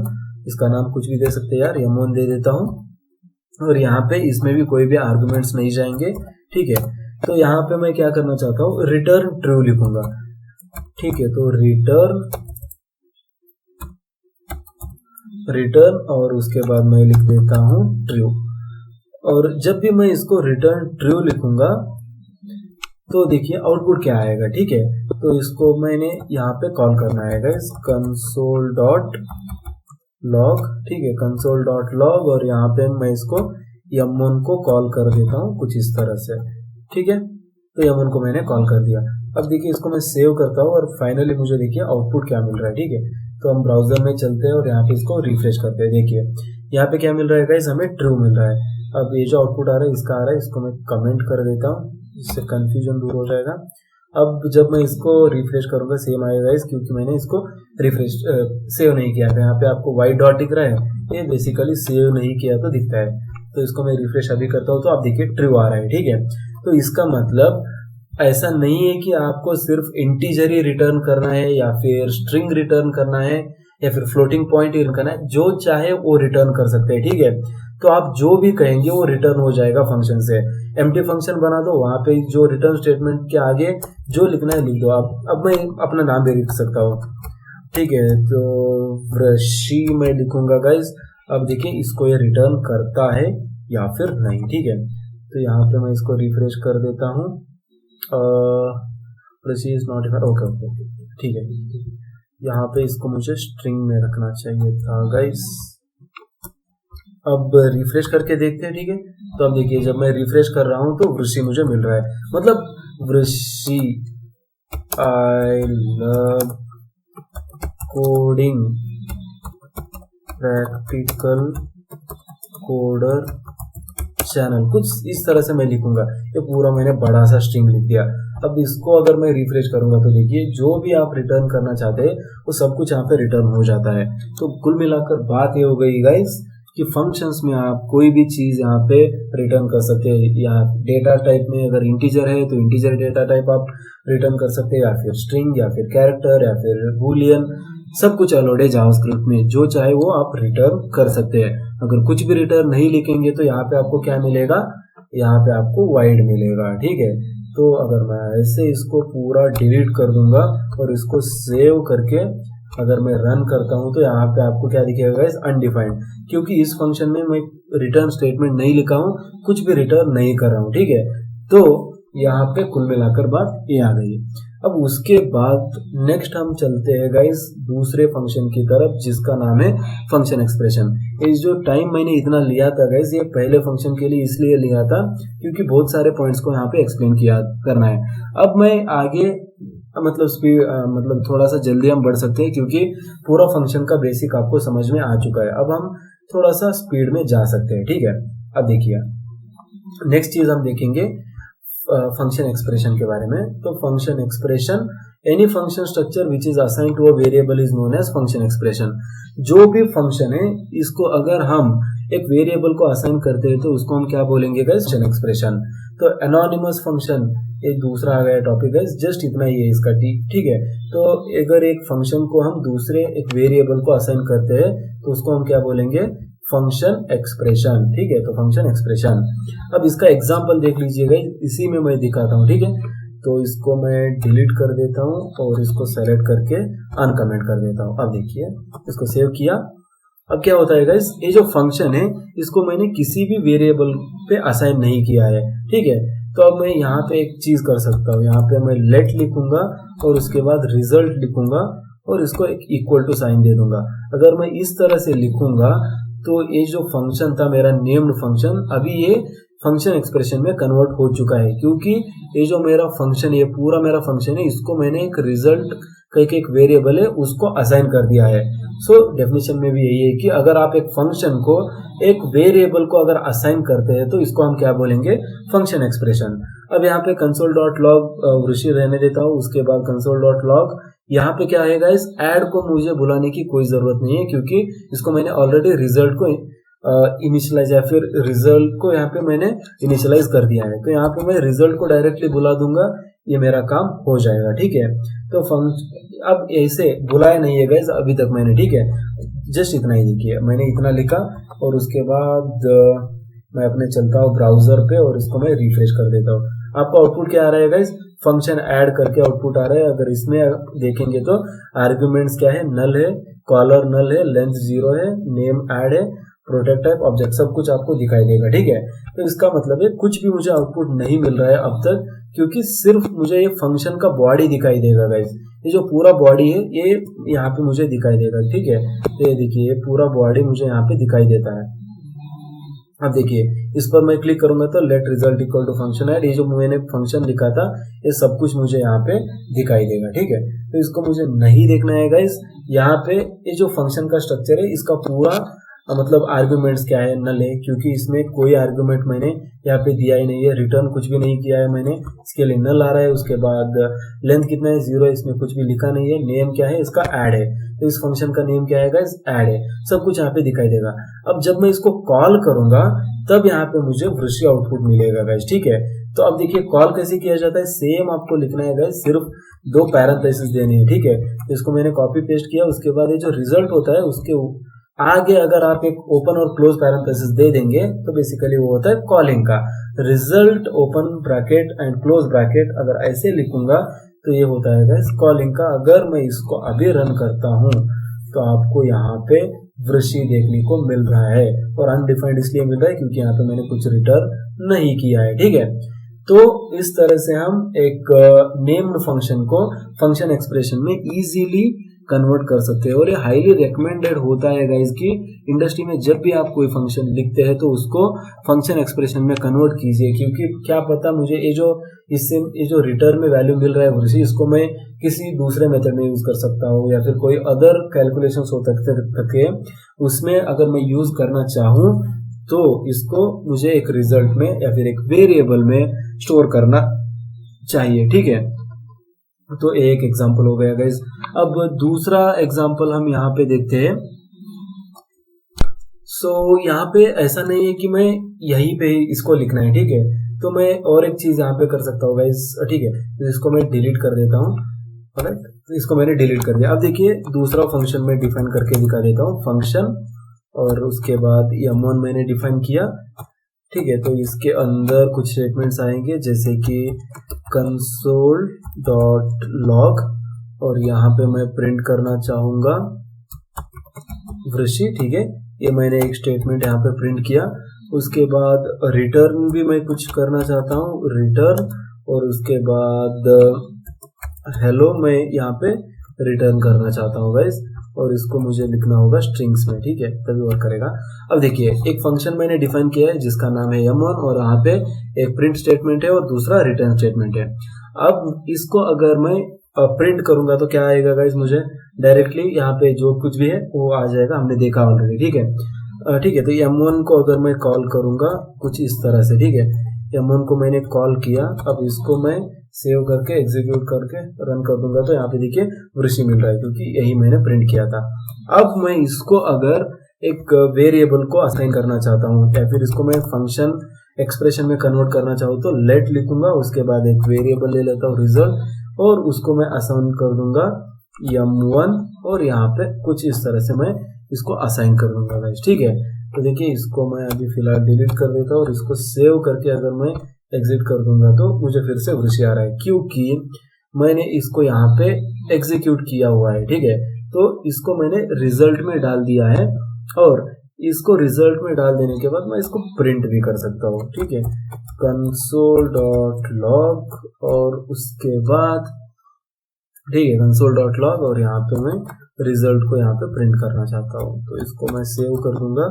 Speaker 1: इसका नाम कुछ भी दे सकते हैं यार, यमोन दे देता हूँ, और यहाँ पे इसमें भी कोई भी आर्गुमेंट्स नहीं जाएंगे। ठीक है, तो यहाँ पे मैं क्या करना चाहता हूँ, रिटर्न ट्रू लिखूंगा। ठीक है, तो रिटर्न और उसके बाद मैं लिख देता हूँ ट्रू, और जब भी मैं इसको रिटर्न ट्रू लिखूंगा तो देखिए आउटपुट क्या आएगा। ठीक है, तो इसको मैंने यहाँ पे कॉल करना है गाइस, console.log, लॉग, ठीक है, कंसोल डॉट लॉग, और यहाँ पे मैं इसको m1 को कॉल कर देता हूँ कुछ इस तरह से, ठीक है। तो m1 को मैंने कॉल कर दिया। अब देखिए इसको मैं सेव करता हूँ और फाइनली मुझे देखिए आउटपुट क्या मिल रहा है, ठीक है। तो हम ब्राउजर में चलते हैं और यहाँ पे इसको रिफ्रेश करते हैं। देखिए यहाँ पे क्या मिल रहा है गाइस, हमें ट्रू मिल रहा है। अब ये जो आउटपुट आ रहा है इसका आ रहा है, इसको मैं कमेंट कर देता हूँ, इससे कंफ्यूजन दूर हो जाएगा। अब जब मैं इसको रिफ्रेश करूंगा सेम आएगा गाइस, क्योंकि मैंने इसको रिफ्रेश सेव नहीं किया था। यहाँ पे आपको व्हाइट डॉट दिख रहा है, ये बेसिकली सेव नहीं किया तो दिखता है। तो इसको मैं रिफ्रेश अभी करता हूँ तो आप देखिए ट्रू आ रहा है, ठीक है। तो इसका मतलब ऐसा नहीं है कि आपको सिर्फ इंटीजर ही रिटर्न करना है या फिर स्ट्रिंग रिटर्न करना है या फिर फ्लोटिंग पॉइंट रिटर्न करना है, जो चाहे वो रिटर्न कर सकते हैं, ठीक है। तो आप जो भी कहेंगे वो रिटर्न हो जाएगा फंक्शन से। एम्प्टी फंक्शन बना दो, वहां पे जो रिटर्न स्टेटमेंट के आगे जो लिखना है लिख दो आप। अब मैं अपना नाम भी लिख सकता हूँ, ठीक है। तो वृषि मैं लिखूंगा गाइज। अब देखिए इसको ये रिटर्न करता है या फिर नहीं, ठीक है। तो यहाँ पे मैं इसको रिफ्रेश कर देता हूँ। वृषि इज नॉट इफाइड, ओके ओके, ठीक है। यहाँ पे इसको मुझे स्ट्रिंग में रखना चाहिए था गाइज। अब रिफ्रेश करके देखते हैं, ठीक है। तो अब देखिए जब मैं रिफ्रेश कर रहा हूँ तो वृषि मुझे मिल रहा है, मतलब Vrishi I love coding practical coder channel, कुछ इस तरह से मैं लिखूंगा। ये पूरा मैंने बड़ा सा स्ट्रिंग लिख दिया। अब इसको अगर मैं रिफ्रेश करूंगा तो देखिए जो भी आप रिटर्न करना चाहते हैं वो सब कुछ यहाँ पे रिटर्न हो जाता है। तो कुल मिलाकर बात ये हो गई गाइस कि फंक्शंस में आप कोई भी चीज यहाँ पे रिटर्न कर सकते हैं। या डेटा टाइप में अगर इंटीजर है तो इंटीजर डेटा टाइप आप रिटर्न कर सकते हैं, या फिर स्ट्रिंग, या फिर कैरेक्टर, या फिर बूलियन, सब कुछ अलाउड है जावास्क्रिप्ट में। जो चाहे वो आप रिटर्न कर सकते हैं। अगर कुछ भी रिटर्न नहीं लिखेंगे तो यहाँ पे आपको क्या मिलेगा, यहाँ पे आपको वाइड मिलेगा, ठीक है। तो अगर मैं ऐसे इसको पूरा डिलीट कर दूंगा और इसको सेव करके अगर मैं रन करता हूं तो यहाँ पे आपको क्या दिखेगा गाइस, अनडिफाइंड, क्योंकि इस फंक्शन में मैं रिटर्न स्टेटमेंट नहीं लिखा हूं, कुछ भी रिटर्न नहीं कर रहा हूं, ठीक है। तो यहाँ पे कुल मिलाकर बात ये आ गई। अब उसके बाद नेक्स्ट हम चलते हैं गाइस दूसरे फंक्शन की तरफ जिसका नाम है फंक्शन एक्सप्रेशन। इस जो टाइम मैंने इतना लिया था गाइस ये पहले फंक्शन के लिए इसलिए लिया था क्योंकि बहुत सारे पॉइंट्स को यहाँ पे एक्सप्लेन किया करना है। अब मैं आगे मतलब स्पीड मतलब थोड़ा सा जल्दी हम बढ़ सकते हैं क्योंकि पूरा फंक्शन का बेसिक आपको समझ में आ चुका है। अब हम थोड़ा सा स्पीड में जा सकते हैं, ठीक है। अब देखिए नेक्स्ट चीज हम देखेंगे फंक्शन एक्सप्रेशन के बारे में। तो function expression, any function structure which is assign to a variable is known as function expression. जो भी फंक्शन है इसको अगर हम एक वेरिएबल को असाइन करते हैं तो उसको हम क्या बोलेंगे गाइस, फंक्शन एक्सप्रेशन। तो एनोनिमस फंक्शन एक दूसरा आ गया टॉपिक गाइस, जस्ट इतना ही है इसका, ठीक है। तो अगर एक फंक्शन को हम दूसरे एक वेरिएबल को असाइन करते हैं तो उसको हम क्या बोलेंगे, फंक्शन एक्सप्रेशन, ठीक है। तो फंक्शन एक्सप्रेशन, अब इसका एग्जांपल देख लीजिएगा, इसी में मैं दिखाता हूँ, ठीक है। तो इसको मैं डिलीट कर देता हूँ और इसको सेलेक्ट करके अनकमेंट कर देता हूँ। अब देखिए इसको सेव किया। अब क्या होता है गाइस, ये जो फंक्शन है इसको मैंने किसी भी वेरिएबल पे असाइन नहीं किया है, ठीक है। तो अब मैं यहाँ पे एक चीज कर सकता हूँ, यहाँ पे मैं लेट लिखूंगा और उसके बाद रिजल्ट लिखूंगा और इसको एक इक्वल टू साइन दे दूंगा। अगर मैं इस तरह से लिखूंगा तो ये जो फंक्शन था मेरा नेम्ड फंक्शन, अभी ये फंक्शन एक्सप्रेशन में कन्वर्ट हो चुका है क्योंकि ये जो मेरा फंक्शन, ये पूरा मेरा फंक्शन है, इसको मैंने एक रिजल्ट करके एक वेरिएबल है उसको असाइन कर दिया है। सो डेफिनेशन में भी यही है कि अगर आप एक फंक्शन को एक वेरिएबल को अगर असाइन करते हैं तो इसको हम क्या बोलेंगे, फंक्शन एक्सप्रेशन। अब यहाँ पे कंसोल डॉट लॉग ऋषि रहने देता हूँ, उसके बाद कंसोल डॉट लॉग, यहाँ पे क्या है गाइस, ऐड को मुझे बुलाने की कोई जरूरत नहीं है क्योंकि इसको मैंने ऑलरेडी रिजल्ट को इनिशियलाइज या फिर रिजल्ट को यहाँ पे मैंने इनिशियलाइज कर दिया है। तो यहाँ पे मैं रिजल्ट को डायरेक्टली बुला दूंगा, ये मेरा काम हो जाएगा, ठीक है। तो अब ऐसे बुलाया नहीं है गाइस अभी तक मैंने, ठीक है। जस्ट इतना ही लिखिए, मैंने इतना लिखा और उसके बाद मैं अपने चलता हूँ ब्राउजर पे और इसको मैं रिफ्रेश कर देता हूँ। आपको आउटपुट क्या आ रहा है गाइस, फंक्शन ऐड करके आउटपुट आ रहा है। अगर इसमें देखेंगे तो आर्ग्यूमेंट्स क्या है, नल है, कॉलर नल है, लेंथ 0 है, नेम ऐड है प्रोडक्ट टाइप, ऑब्जेक्ट, सब कुछ आपको दिखाई देगा। ठीक है, तो इसका मतलब है कुछ भी मुझे आउटपुट नहीं मिल रहा है अब तक, क्योंकि सिर्फ मुझे ये फंक्शन का बॉडी दिखाई देगा गाइस। ये जो पूरा बॉडी है ये यहाँ पे मुझे दिखाई देगा। ठीक है, तो ये देखिए ये पूरा बॉडी मुझे यहाँ पे दिखाई देता है। अब देखिए इस पर मैं क्लिक करूंगा तो let result equal to function add, ये जो मैंने फंक्शन लिखा था ये सब कुछ मुझे यहाँ पे दिखाई देगा। ठीक है, तो इसको मुझे नहीं देखना है गाइस। यहाँ पे ये जो फंक्शन का स्ट्रक्चर है इसका पूरा मतलब आर्ग्यूमेंट्स क्या है नल है, क्योंकि इसमें कोई आर्ग्यूमेंट मैंने यहाँ पे दिया ही नहीं है, रिटर्न कुछ भी नहीं किया है मैंने, इसके लिए नल आ रहा है। उसके बाद लेंथ कितना है 0 है, इसमें कुछ भी लिखा नहीं है। नेम क्या है इसका ऐड है, तो इस फंक्शन का नेम क्या है गाइस ऐड है, सब कुछ यहाँ पे दिखाई देगा। अब जब मैं इसको कॉल करूंगा तब यहाँ पे मुझे वृषि आउटपुट मिलेगा गाइस। ठीक है, तो अब देखिए कॉल कैसे किया जाता है, सेम आपको लिखना है गाइस, सिर्फ 2 पैरेंथेसिस देने हैं। ठीक है, तो इसको मैंने कॉपी पेस्ट किया। उसके बाद ये जो रिजल्ट होता है उसके आगे अगर आप एक ओपन और क्लोज पैरेंथेसिस दे देंगे तो बेसिकली वो होता है कॉलिंग का। Result open bracket and close bracket अगर ऐसे लिखूंगा तो ये होता है गाइस कॉलिंग का। अगर मैं इसको अभी रन करता हूं तो आपको यहाँ पे वृषि देखने को मिल रहा है, और अनडिफाइंड इसलिए मिल रहा है क्योंकि यहाँ पे मैंने कुछ रिटर्न नहीं किया है। ठीक है, तो इस तरह से हम एक नेम्ड फंक्शन को फंक्शन एक्सप्रेशन में इजीली कन्वर्ट कर सकते हैं, और ये हाईली रिकमेंडेड होता है गाइस कि इंडस्ट्री में जब भी आप कोई फंक्शन लिखते हैं तो उसको फंक्शन एक्सप्रेशन में कन्वर्ट कीजिए, क्योंकि क्या पता मुझे ये जो रिटर्न में वैल्यू मिल रहा है वृषि, इसको मैं किसी दूसरे मेथड में यूज कर सकता हूँ, या फिर कोई अदर कैलकुलेशंस हो सकते उसमें अगर मैं यूज करना चाहूँ तो इसको मुझे एक रिजल्ट में या फिर एक वेरिएबल में स्टोर करना चाहिए। ठीक है, तो एक एग्जांपल हो गया गाइस। अब दूसरा एग्जांपल हम यहाँ पे देखते हैं। यहाँ पे ऐसा नहीं है कि मैं यहीं पे इसको लिखना है। ठीक है, तो मैं और एक चीज यहाँ पे कर सकता हूँ गाइस। ठीक है, तो इसको मैं डिलीट कर देता हूँ। ऑलराइट, तो इसको मैंने डिलीट कर दिया। अब देखिए दूसरा फंक्शन में डिफाइन करके दिखा देता हूँ, फंक्शन, और उसके बाद m1 मैंने डिफाइन किया। ठीक है, तो इसके अंदर कुछ स्टेटमेंट्स आएंगे जैसे कि कंसोल डॉट लॉग, और यहाँ पे मैं प्रिंट करना चाहूंगा वृषि। ठीक है, ये मैंने एक स्टेटमेंट यहाँ पे प्रिंट किया। उसके बाद रिटर्न भी मैं कुछ करना चाहता हूँ, रिटर्न, और उसके बाद हेलो मैं यहाँ पे रिटर्न करना चाहता हूँ गाइस, और इसको मुझे लिखना होगा स्ट्रिंग्स में। ठीक है, तभी वर्क करेगा। अब देखिए एक फंक्शन मैंने डिफाइन किया है जिसका नाम है m1, और यहाँ पे एक प्रिंट स्टेटमेंट है और दूसरा रिटर्न स्टेटमेंट है। अब इसको अगर मैं प्रिंट करूंगा तो क्या आएगा गाइस, मुझे डायरेक्टली यहाँ पे जो कुछ भी है वो आ जाएगा, हमने देखा ऑलरेडी। ठीक है, ठीक है, तो m1 को अगर मैं कॉल करूंगा कुछ इस तरह से। ठीक है, m1 को मैंने कॉल किया। अब इसको मैं सेव करके एग्जीक्यूट करके रन कर दूंगा तो यहाँ पे देखिए वृषि मिल रहा है, क्योंकि यही मैंने प्रिंट किया था। अब मैं इसको अगर एक वेरिएबल को असाइन करना चाहता हूँ या फिर इसको मैं फंक्शन एक्सप्रेशन में कन्वर्ट करना चाहूँ तो लेट लिखूंगा, उसके बाद एक वेरिएबल ले लेता हूँ रिजल्ट, और उसको मैं असाइन कर दूंगा m1, और यहाँ पे कुछ इस तरह से मैं इसको असाइन कर दूंगा गाइस। ठीक है, तो देखिए इसको मैं अभी फिलहाल डिलीट कर देता हूँ, और इसको सेव करके अगर मैं एग्जिट कर दूंगा तो मुझे फिर से वृषि आ रहा है, क्योंकि मैंने इसको यहाँ पे एग्जीक्यूट किया हुआ है। ठीक है, तो इसको मैंने रिजल्ट में डाल दिया है, और इसको रिजल्ट में डाल देने के बाद मैं इसको प्रिंट भी कर सकता हूँ। ठीक है, कंसोल डॉट लॉग, और उसके बाद ठीक है कंसोल डॉट लॉग, और यहाँ पे मैं रिजल्ट को यहाँ पे प्रिंट करना चाहता हूँ, तो इसको मैं सेव कर दूंगा,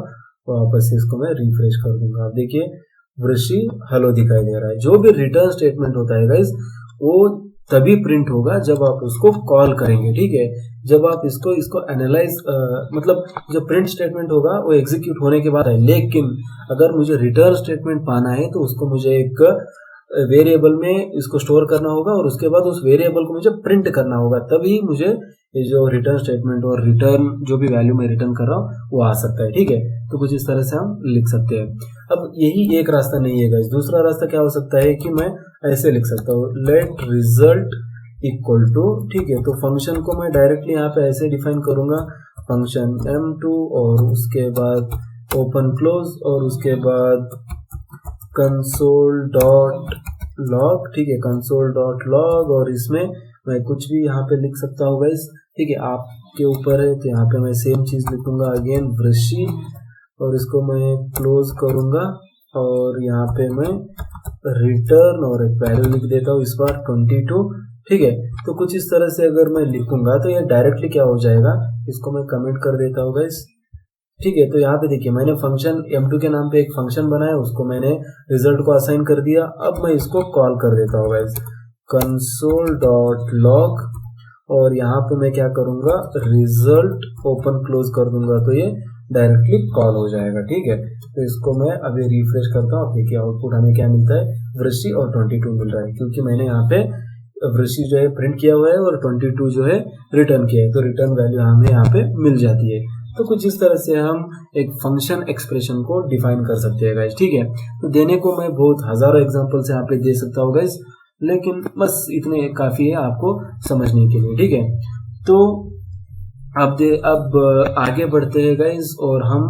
Speaker 1: वापस इसको मैं रिफ्रेश कर दूंगा। आप देखिए वृषि हेलो दिखाई दे रहा है। जो भी रिटर्न स्टेटमेंट होता है गाइस वो तभी प्रिंट होगा जब आप उसको कॉल करेंगे। ठीक है, जब आप इसको एनालाइज मतलब जो प्रिंट स्टेटमेंट होगा वो एग्जीक्यूट होने के बाद है, लेकिन अगर मुझे रिटर्न स्टेटमेंट पाना है तो उसको मुझे एक वेरिएबल में इसको स्टोर करना होगा, और उसके बाद उस वेरिएबल को मुझे प्रिंट करना होगा, तभी मुझे ये जो रिटर्न स्टेटमेंट और रिटर्न जो भी वैल्यू मैं रिटर्न कर रहा हूँ वो आ सकता है। ठीक है, तो कुछ इस तरह से हम लिख सकते हैं। अब यही एक रास्ता नहीं है गाइस, दूसरा रास्ता क्या हो सकता है कि मैं ऐसे लिख सकता हूँ, लेट रिजल्ट इक्वल टू, ठीक है, तो फंक्शन को मैं डायरेक्टली यहाँ पे ऐसे डिफाइन करूंगा, फंक्शन m2, और उसके बाद ओपन क्लोज, और उसके बाद कंसोल डॉट लॉग। ठीक है, कंसोल डॉट लॉग, और इसमें मैं कुछ भी यहाँ पे लिख सकता हूँ गाइस। ठीक है, आपके ऊपर है, तो यहाँ पे मैं सेम चीज लिखूंगा अगेन वृषि, और इसको मैं क्लोज करूंगा और यहाँ पे मैं रिटर्न और एक वैल्यू लिख देता हूँ इस बार 22। ठीक है, तो कुछ इस तरह से अगर मैं लिखूंगा तो ये डायरेक्टली क्या हो जाएगा, इसको मैं कमेंट कर देता हूँ गाइस। ठीक है, तो यहाँ पे देखिए मैंने फंक्शन m2 के नाम पे एक फंक्शन बनाया, उसको मैंने रिजल्ट को असाइन कर दिया। अब मैं इसको कॉल कर देता हूँ गाइस console.log और यहाँ पे मैं क्या करूंगा, रिजल्ट ओपन क्लोज कर दूंगा तो ये डायरेक्टली कॉल हो जाएगा। ठीक है, तो इसको मैं अभी रिफ्रेश करता हूँ। देखिए आउटपुट हमें क्या मिलता है, वृष्टि और 22 मिल रहा है, क्योंकि मैंने यहाँ पे वृष्टि जो है प्रिंट किया हुआ है और 22 जो है रिटर्न किया है, तो रिटर्न वैल्यू हमें यहाँ पे मिल जाती है। तो कुछ इस तरह से हम एक फंक्शन एक्सप्रेशन को डिफाइन कर सकते हैं गाइस। ठीक है, तो देने को मैं बहुत हजारों एग्जांपल्स यहाँ पे दे सकता हूँ गाइस, लेकिन बस इतने काफी है आपको समझने के लिए। ठीक है, तो अब आगे बढ़ते हैं गाइस और हम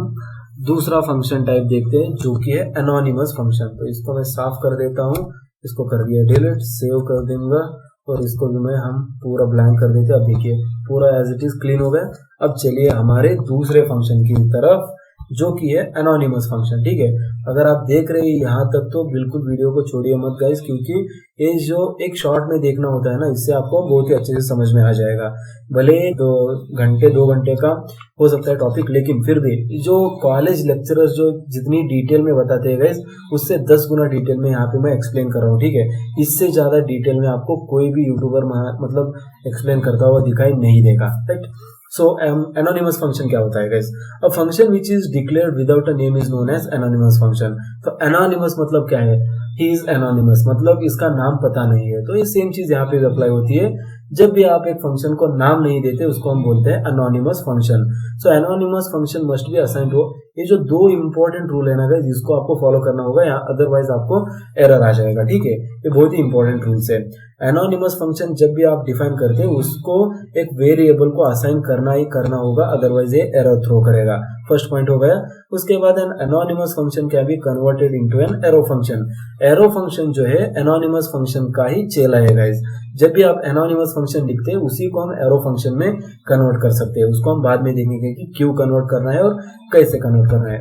Speaker 1: दूसरा फंक्शन टाइप देखते हैं जो कि है एनोनिमस फंक्शन। तो इसको मैं साफ कर देता हूँ, इसको कर दिया डिलीट, सेव कर दूंगा और इसको भी मैं हम पूरा ब्लैंक कर देते हैं। अब देखिए पूरा एज इट इज क्लीन हो गया। अब चलिए हमारे दूसरे फंक्शन की तरफ जो कि है एनोनिमस फंक्शन। ठीक है, अगर आप देख रहे हैं यहाँ तक तो बिल्कुल वीडियो को छोड़िए मत गाइस, क्योंकि ये जो एक शॉर्ट में देखना होता है ना, इससे आपको बहुत ही अच्छे से समझ में आ जाएगा। भले 2 घंटे का हो सकता है टॉपिक, लेकिन फिर भी जो कॉलेज लेक्चरर्स जो जितनी डिटेल में बताते हैं गाइस, उससे 10 गुना डिटेल में यहाँ पे मैं एक्सप्लेन कर रहा हूँ। ठीक है, इससे ज्यादा डिटेल में आपको कोई भी यूट्यूबर मतलब एक्सप्लेन करता हुआ दिखाई नहीं देगा। राइट, सो एनोनिमस फंक्शन क्या होता है guys, a function which is declared without a name is known as anonymous function. तो एनोनिमस मतलब क्या है, ही इज एनोनिमस मतलब इसका नाम पता नहीं है। तो ये सेम चीज यहाँ पे अप्लाई होती है, जब भी आप एक फंक्शन को नाम नहीं देते उसको हम बोलते हैं anonymous function. So anonymous function must be assigned to, ये जो 2 इंपॉर्टेंट रूल है ना गाइस, जिसको आपको फॉलो करना होगा, यहाँ अदरवाइज आपको एरर आ जाएगा। ठीक है, ये बहुत ही इंपॉर्टेंट रूल्स है। एनोनिमस फंक्शन जब भी आप डिफाइन करते हैं उसको एक वेरिएबल को असाइन करना ही करना होगा, अदरवाइज ये एरर थ्रो करेगा। फर्स्ट पॉइंट हो गया। उसके बाद N anonymous function can be converted into an arrow function. Arrow function जो है एनोनिमस फंक्शन का ही चेला है गाइस। जब भी आप एनोनिमस फंक्शन लिखते हैं उसी को हम एरो फंक्शन में कन्वर्ट कर सकते हैं। उसको हम बाद में देखेंगे कि क्यों कन्वर्ट करना है और कैसे कन्वर्ट करना है।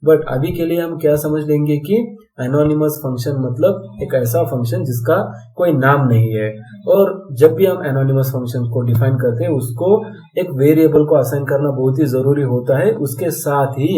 Speaker 1: बट अभी के लिए हम क्या समझ लेंगे कि एनोनिमस फंक्शन मतलब एक ऐसा फंक्शन जिसका कोई नाम नहीं है, और जब भी हम एनोनिमस फंक्शन को डिफाइन करते हैं उसको एक वेरिएबल को असाइन करना बहुत ही जरूरी होता है। उसके साथ ही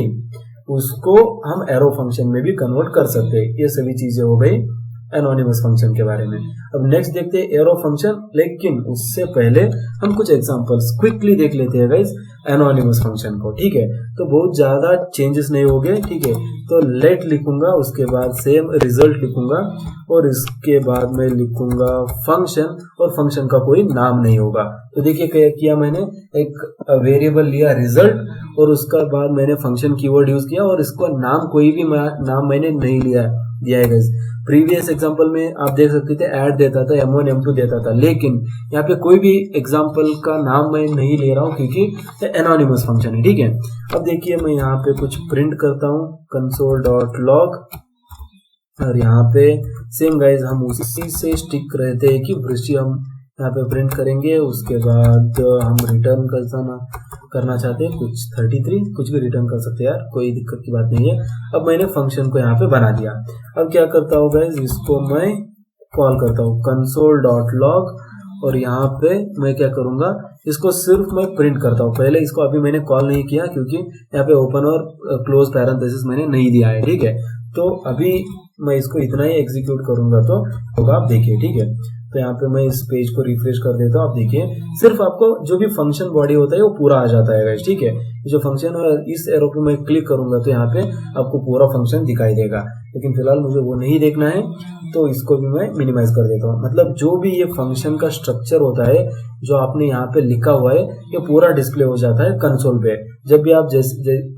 Speaker 1: उसको हम एरो फंक्शन में भी कन्वर्ट कर सकते हैं। ये सभी चीजें हो गई एनोनिमस फंक्शन के बारे में। अब नेक्स्ट देखते हैं एरो फंक्शन, लेकिन उससे पहले हम कुछ एग्जांपल्स क्विकली देख लेते हैं गाइस एनोनिमस फंक्शन को। ठीक है, तो बहुत ज्यादा चेंजेस नहीं हो गए। ठीक है, तो लेट लिखूंगा, उसके बाद सेम रिजल्ट लिखूंगा और इसके बाद मैं लिखूंगा फंक्शन, और फंक्शन का कोई नाम नहीं होगा। तो देखिए क्या किया मैंने, एक वेरिएबल लिया रिजल्ट और उसका बाद मैंने फंक्शन कीवर्ड यूज किया और इसको नाम कोई भी नाम मैंने नहीं दिया है गाइस। प्रीवियस एग्जांपल में आप देख सकते थे ऐड देता था, M1 M2 देता था, लेकिन यहाँ पे कोई भी एग्जांपल का नाम मैं नहीं ले रहा हूँ क्योंकि एनोनिमस फंक्शन है। ठीक है, अब देखिए मैं यहाँ पे कुछ प्रिंट करता हूँ console.log और यहाँ पे सेम गाइज हम उसी से स्टिक रहते हैं कि वृष्टि हम यहाँ पे प्रिंट करेंगे। उसके बाद हम रिटर्न करना चाहते हैं कुछ 33, कुछ भी रिटर्न कर सकते हैं यार, कोई दिक्कत की बात नहीं है। अब मैंने फंक्शन को यहाँ पे बना दिया। अब क्या करता हूँ गाइज, इसको मैं कॉल करता हूँ console.log और यहाँ पे मैं क्या करूंगा, इसको सिर्फ मैं प्रिंट करता हूँ। पहले इसको अभी मैंने कॉल नहीं किया क्योंकि यहाँ पे ओपन और क्लोज पैरेंथेसिस मैंने नहीं दिया है। ठीक है, तो अभी मैं इसको इतना ही एग्जीक्यूट करूंगा तो होगा, आप देखिए। ठीक है, तो यहाँ पे मैं इस पेज को रिफ्रेश कर देता हूँ। आप देखिए सिर्फ आपको जो भी फंक्शन बॉडी होता है वो पूरा आ जाता है गाइस। ठीक है, जो फंक्शन और इस एरो पे मैं क्लिक करूंगा तो यहाँ पे आपको पूरा फंक्शन दिखाई देगा, लेकिन फिलहाल मुझे वो नहीं देखना है तो इसको भी मैं मिनिमाइज कर देता हूँ। मतलब जो भी ये फंक्शन का स्ट्रक्चर होता है जो आपने यहाँ पे लिखा हुआ है ये पूरा डिस्प्ले हो जाता है कंसोल पे, जब भी आप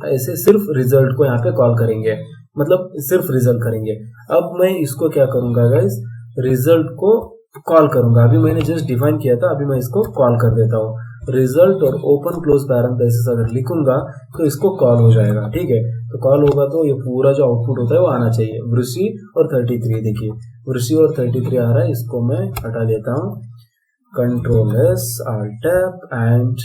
Speaker 1: ऐसे सिर्फ रिजल्ट को यहाँ पे कॉल करेंगे, मतलब सिर्फ रिजल्ट करेंगे। अब मैं इसको क्या करूंगा गाइस, रिजल्ट को कॉल करूंगा। अभी मैंने जस्ट डिफाइन किया था, अभी मैं इसको कॉल कर देता हूँ। रिजल्ट और ओपन क्लोज पैरेंथेसिस अगर लिखूंगा तो इसको कॉल हो जाएगा। ठीक है, तो कॉल होगा तो ये पूरा जो आउटपुट होता है वो आना चाहिए, वृषि और 33। देखिए वृषि और 33 आ रहा है, इसको मैं हटा देता हूँ, Ctrl+S Alt Tab and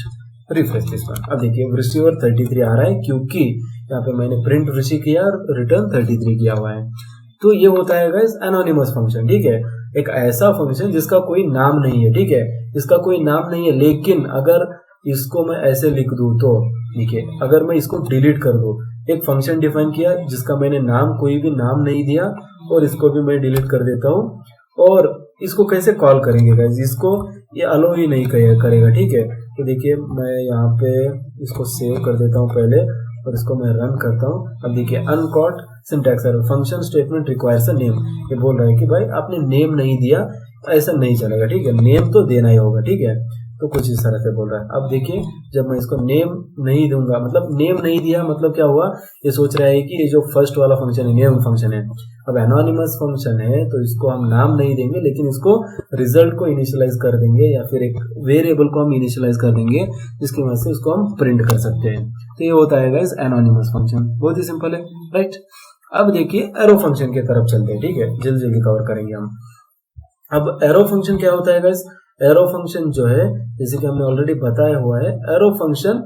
Speaker 1: refresh this one. अब देखिए वृषि और 33 आ रहा है क्योंकि यहाँ पे मैंने प्रिंट ऋषि किया और रिटर्न 33 किया हुआ है। तो ये होता है गाइस एनोनिमस फंक्शन, ठीक है, एक ऐसा फंक्शन जिसका कोई नाम नहीं है, ठीक है, इसका कोई नाम नहीं है, लेकिन अगर इसको मैं ऐसे लिख दूं तो देखिए, अगर मैं इसको डिलीट कर दूं, एक फंक्शन डिफाइन किया जिसका मैंने नाम कोई भी नाम नहीं दिया और इसको भी मैं डिलीट कर देता हूं, और इसको कैसे कॉल करेंगे गाइस, इसको ये अलो ही नहीं करेगा, ठीक है। तो देखिए मैं यहाँ पे इसको सेव कर देता हूँ पहले और इसको मैं रन करता हूँ। अब देखिए uncaught syntax error, function statement requires a name, ये बोल रहा है कि भाई आपने नेम नहीं दिया, ऐसा नहीं चलेगा, ठीक है, नेम तो देना ही होगा, ठीक है। तो कुछ इस तरह से बोल रहा है। अब देखिए जब मैं इसको नेम नहीं दूंगा, मतलब नेम नहीं दिया मतलब क्या हुआ, ये सोच रहा है कि ये जो फर्स्ट वाला फंक्शन है नेम फंक्शन है, अब एनोनिमस फंक्शन है तो इसको हम नाम नहीं देंगे, लेकिन इसको रिजल्ट को इनिशियलाइज कर देंगे या फिर एक वेरिएबल को हम इनिशियलाइज कर देंगे जिसकी वजह से उसको हम प्रिंट कर सकते हैं। तो ये होता है गाइस एनोनिमस फंक्शन, बहुत ही सिंपल है, राइट। अब देखिए एरो फंक्शन की तरफ चलते हैं, ठीक है, जल्दी जल्दी कवर करेंगे हम। अब एरो फंक्शन क्या होता है गाइस, एरो फंक्शन जो है जैसे कि हमने ऑलरेडी बताया हुआ है, arrow function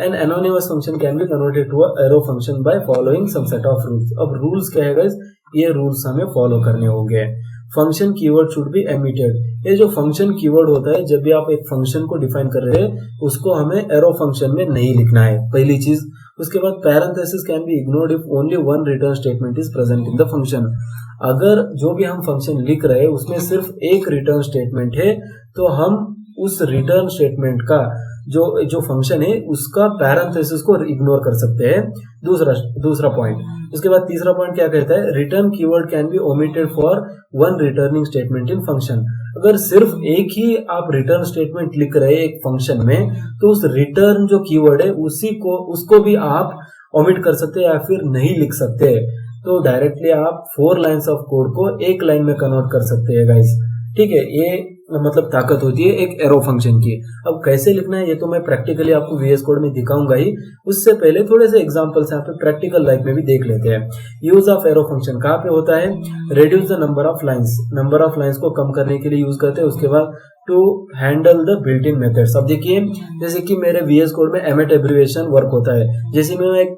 Speaker 1: an anonymous function can be converted to a arrow function by following some set of rules. अब रूल्स क्या है गाइस, ये रूल्स हमें फॉलो करने होंगे। Function keyword should be omitted, ये जो फंक्शन कीवर्ड होता है जब भी आप एक फंक्शन को डिफाइन कर रहे हैं उसको हमें एरो फंक्शन में नहीं लिखना है, पहली चीज। उसके बाद parenthesis can be ignored if only one return statement is present in the function. अगर जो भी हम फंक्शन लिख रहे हैं उसमें सिर्फ एक रिटर्न स्टेटमेंट है तो हम उस रिटर्न स्टेटमेंट का जो फंक्शन है उसका पैरेंथेसिस को इग्नोर कर सकते हैं। दूसरा पॉइंट। उसके बाद तीसरा पॉइंट क्या कहता है, return keyword can be omitted for one returning statement in function. अगर सिर्फ एक ही आप रिटर्न स्टेटमेंट लिख रहे हैं एक फंक्शन में तो उस रिटर्न जो कीवर्ड है उसको भी आप ओमिट कर सकते हैं या फिर नहीं लिख सकते। तो डायरेक्टली आप 4 लाइन्स ऑफ कोड को एक लाइन में कन्वर्ट कर सकते हैं गाइस, ठीक है। ये मतलब ताकत होती है एक एरो फंक्शन की। अब कैसे लिखना है ये तो मैं प्रैक्टिकली आपको VS कोड में दिखाऊंगा ही, उससे पहले थोड़े से एग्जांपल्स यहाँ पे प्रैक्टिकल लाइफ में भी देख लेते हैं। यूज ऑफ एरो फंक्शन कहाँ पे होता है, reduce the number of lines को कम करने के लिए यूज करते हैं। उसके बाद to handle the built in methods. अब देखिए जैसे कि मेरे VS कोड में एमेट एब्रिविएशन वर्क होता है, जैसे मैं एक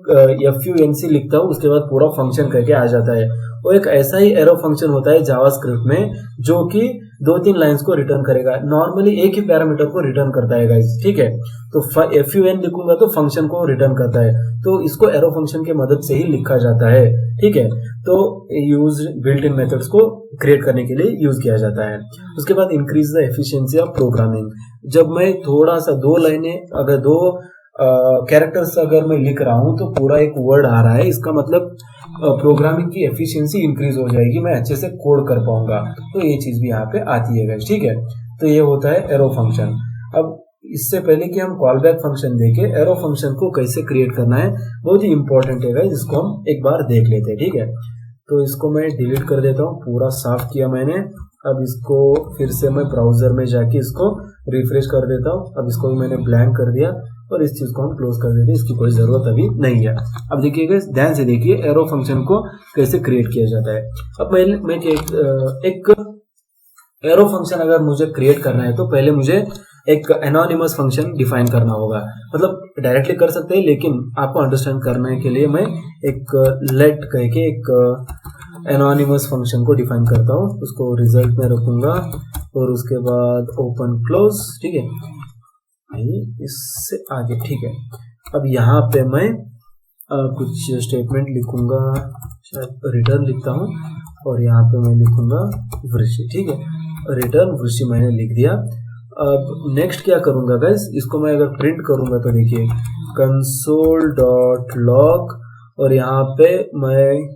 Speaker 1: FUNC लिखता हूँ उसके बाद पूरा फंक्शन करके आ जाता है, वो एक ऐसा ही एरो फंक्शन होता है जावास्क्रिप्ट में जो कि 2-3 लाइंस को रिटर्न करेगा, नॉर्मली एक ही पैरामीटर को रिटर्न करता है गाइस, ठीक है। तो FUN लिखूंगा तो फंक्शन को रिटर्न करता है, तो इसको एरो फंक्शन की मदद से ही लिखा जाता है, ठीक है। तो यूज बिल्ट इन मेथड्स को क्रिएट करने के लिए यूज किया जाता है। उसके बाद increase the efficiency of programming. जब मैं थोड़ा सा 2 लाइनें अगर 2 कैरेक्टर्स अगर मैं लिख रहा हूं तो पूरा एक वर्ड आ रहा है, इसका मतलब प्रोग्रामिंग की एफिशिएंसी इंक्रीज हो जाएगी, मैं अच्छे से कोड कर पाऊंगा। तो ये चीज भी यहाँ पे आती है गाइस, ठीक है। तो ये होता है एरो फंक्शन। अब इससे पहले कि हम कॉल बैक फंक्शन देखें, एरो फंक्शन को कैसे क्रिएट करना है बहुत ही इंपॉर्टेंट है गाइस, इसको हम एक बार देख लेते हैं, ठीक है। तो इसको मैं डिलीट कर देता हूँ, पूरा साफ किया मैंने। अब इसको फिर से मैं ब्राउजर में जाके इसको रिफ्रेश कर देता हूँ। अब इसको भी मैंने ब्लैंक कर दिया और इस चीज को हम क्लोज कर देते हैं, इसकी कोई जरूरत अभी नहीं है। अब देखिएगा ध्यान से देखिए एरो फंक्शन को कैसे क्रिएट किया जाता है। अब मैं एक एरो फंक्शन अगर मुझे क्रिएट करना है तो पहले मुझे एक एनोनिमस फंक्शन डिफाइन करना होगा, मतलब डायरेक्टली कर सकते हैं लेकिन आपको अंडरस्टैंड करने के लिए मैं एक लेट कह के एक एनोनिमस फंक्शन को डिफाइन करता हूँ। उसको रिजल्ट में रखूंगा और उसके बाद ओपन क्लोज, ठीक है, इससे आगे, ठीक है। अब यहाँ पे मैं कुछ स्टेटमेंट लिखूंगा, शायद रिटर्न लिखता हूँ और यहाँ पे मैं लिखूंगा वृषि, ठीक है, रिटर्न वृषि मैंने लिख दिया। अब नेक्स्ट क्या करूंगा गाइस, इसको मैं अगर प्रिंट करूंगा तो देखिए console.log और यहाँ पे मैं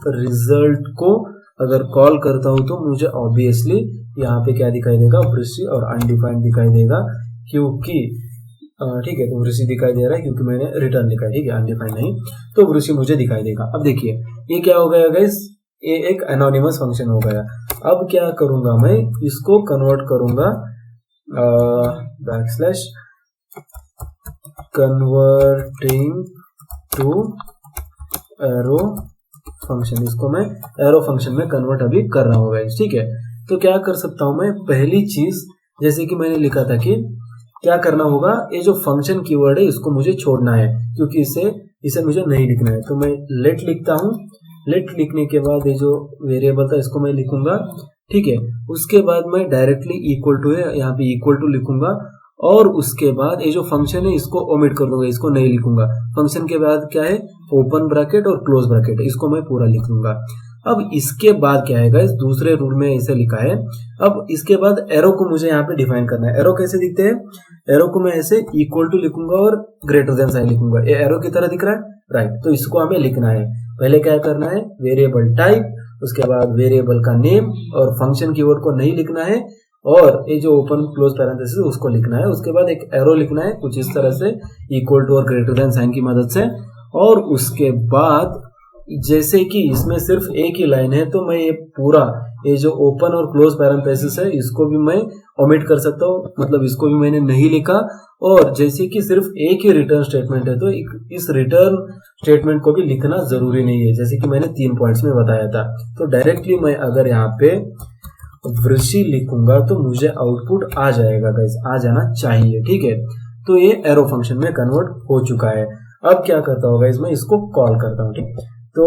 Speaker 1: रिजल्ट को अगर कॉल करता हूँ तो मुझे ऑब्वियसली यहाँ पे क्या दिखाई देगा, वृषि और अनडिफाइंड दिखाई देगा, क्योंकि ठीक है, तो वृषि दिखाई दे रहा है क्योंकि मैंने रिटर्न लिखा है, ठीक है, अनडिफाइंड नहीं, तो वृषि मुझे दिखाई देगा। अब देखिए ये क्या हो गया गाइस, ये एक एनोनिमस फंक्शन हो गया। अब क्या करूंगा, मैं इसको कन्वर्ट करूंगा backslash converting to arrow function, इसको मैं एरो फंक्शन में कन्वर्ट अभी कर रहा हूँ गाइस, ठीक है। तो क्या कर सकता हूँ मैं, पहली चीज जैसे कि मैंने लिखा था कि क्या करना होगा, ये जो फंक्शन कीवर्ड है इसको मुझे छोड़ना है क्योंकि इससे इसे मुझे नहीं लिखना है। तो मैं लेट लिखता हूँ। लेट लिखने के बाद ये जो वेरिएबल था इसको मैं लिखूंगा, ठीक है। उसके बाद मैं डायरेक्टली इक्वल टू है, यहाँ पे इक्वल टू लिखूंगा और उसके बाद ये जो फंक्शन है इसको ओमिट कर दूंगा, इसको नहीं लिखूंगा। फंक्शन के बाद क्या है, ओपन ब्रैकेट और क्लोज ब्रैकेट, इसको मैं पूरा लिखूंगा। अब इसके बाद क्या है गाइस, दूसरे रूल में ऐसे लिखा है। अब इसके बाद एरो को मुझे यहाँ पे डिफाइन करना है। एरो कैसे दिखते हैं, एरो को मैं ऐसे इक्वल टू लिखूंगा और ग्रेटर देन साइन लिखूंगा। ये एरो की तरह दिख रहा है, राइट। तो इसको हमें लिखना है। पहले क्या करना है, वेरिएबल टाइप, उसके बाद वेरिएबल का नेम और फंक्शन कीवर्ड को नहीं लिखना है, और ये जो ओपन क्लोज पैरेंथेसिस उसको लिखना है। उसके बाद एक एरो लिखना है कुछ इस तरह से, इक्वल टू और ग्रेटर देन साइन की मदद से। और उसके बाद जैसे कि इसमें सिर्फ एक ही लाइन है, तो मैं ये पूरा ये जो ओपन और क्लोज पैरेंथेसिस है इसको भी मैं ओमिट कर सकता हूँ, मतलब इसको भी मैंने नहीं लिखा। और जैसे कि सिर्फ एक ही रिटर्न स्टेटमेंट है, तो इस रिटर्न स्टेटमेंट को भी लिखना जरूरी नहीं है, जैसे कि मैंने 3 पॉइंट्स में बताया था। तो डायरेक्टली मैं अगर यहाँ पे वृषि लिखूंगा तो मुझे आउटपुट आ जाएगा गाइस, आ जाना चाहिए, ठीक है। तो ये एरो फंक्शन में कन्वर्ट हो चुका है। अब क्या करता होगा, इसमें इसको कॉल करता हूँ, ठीक। तो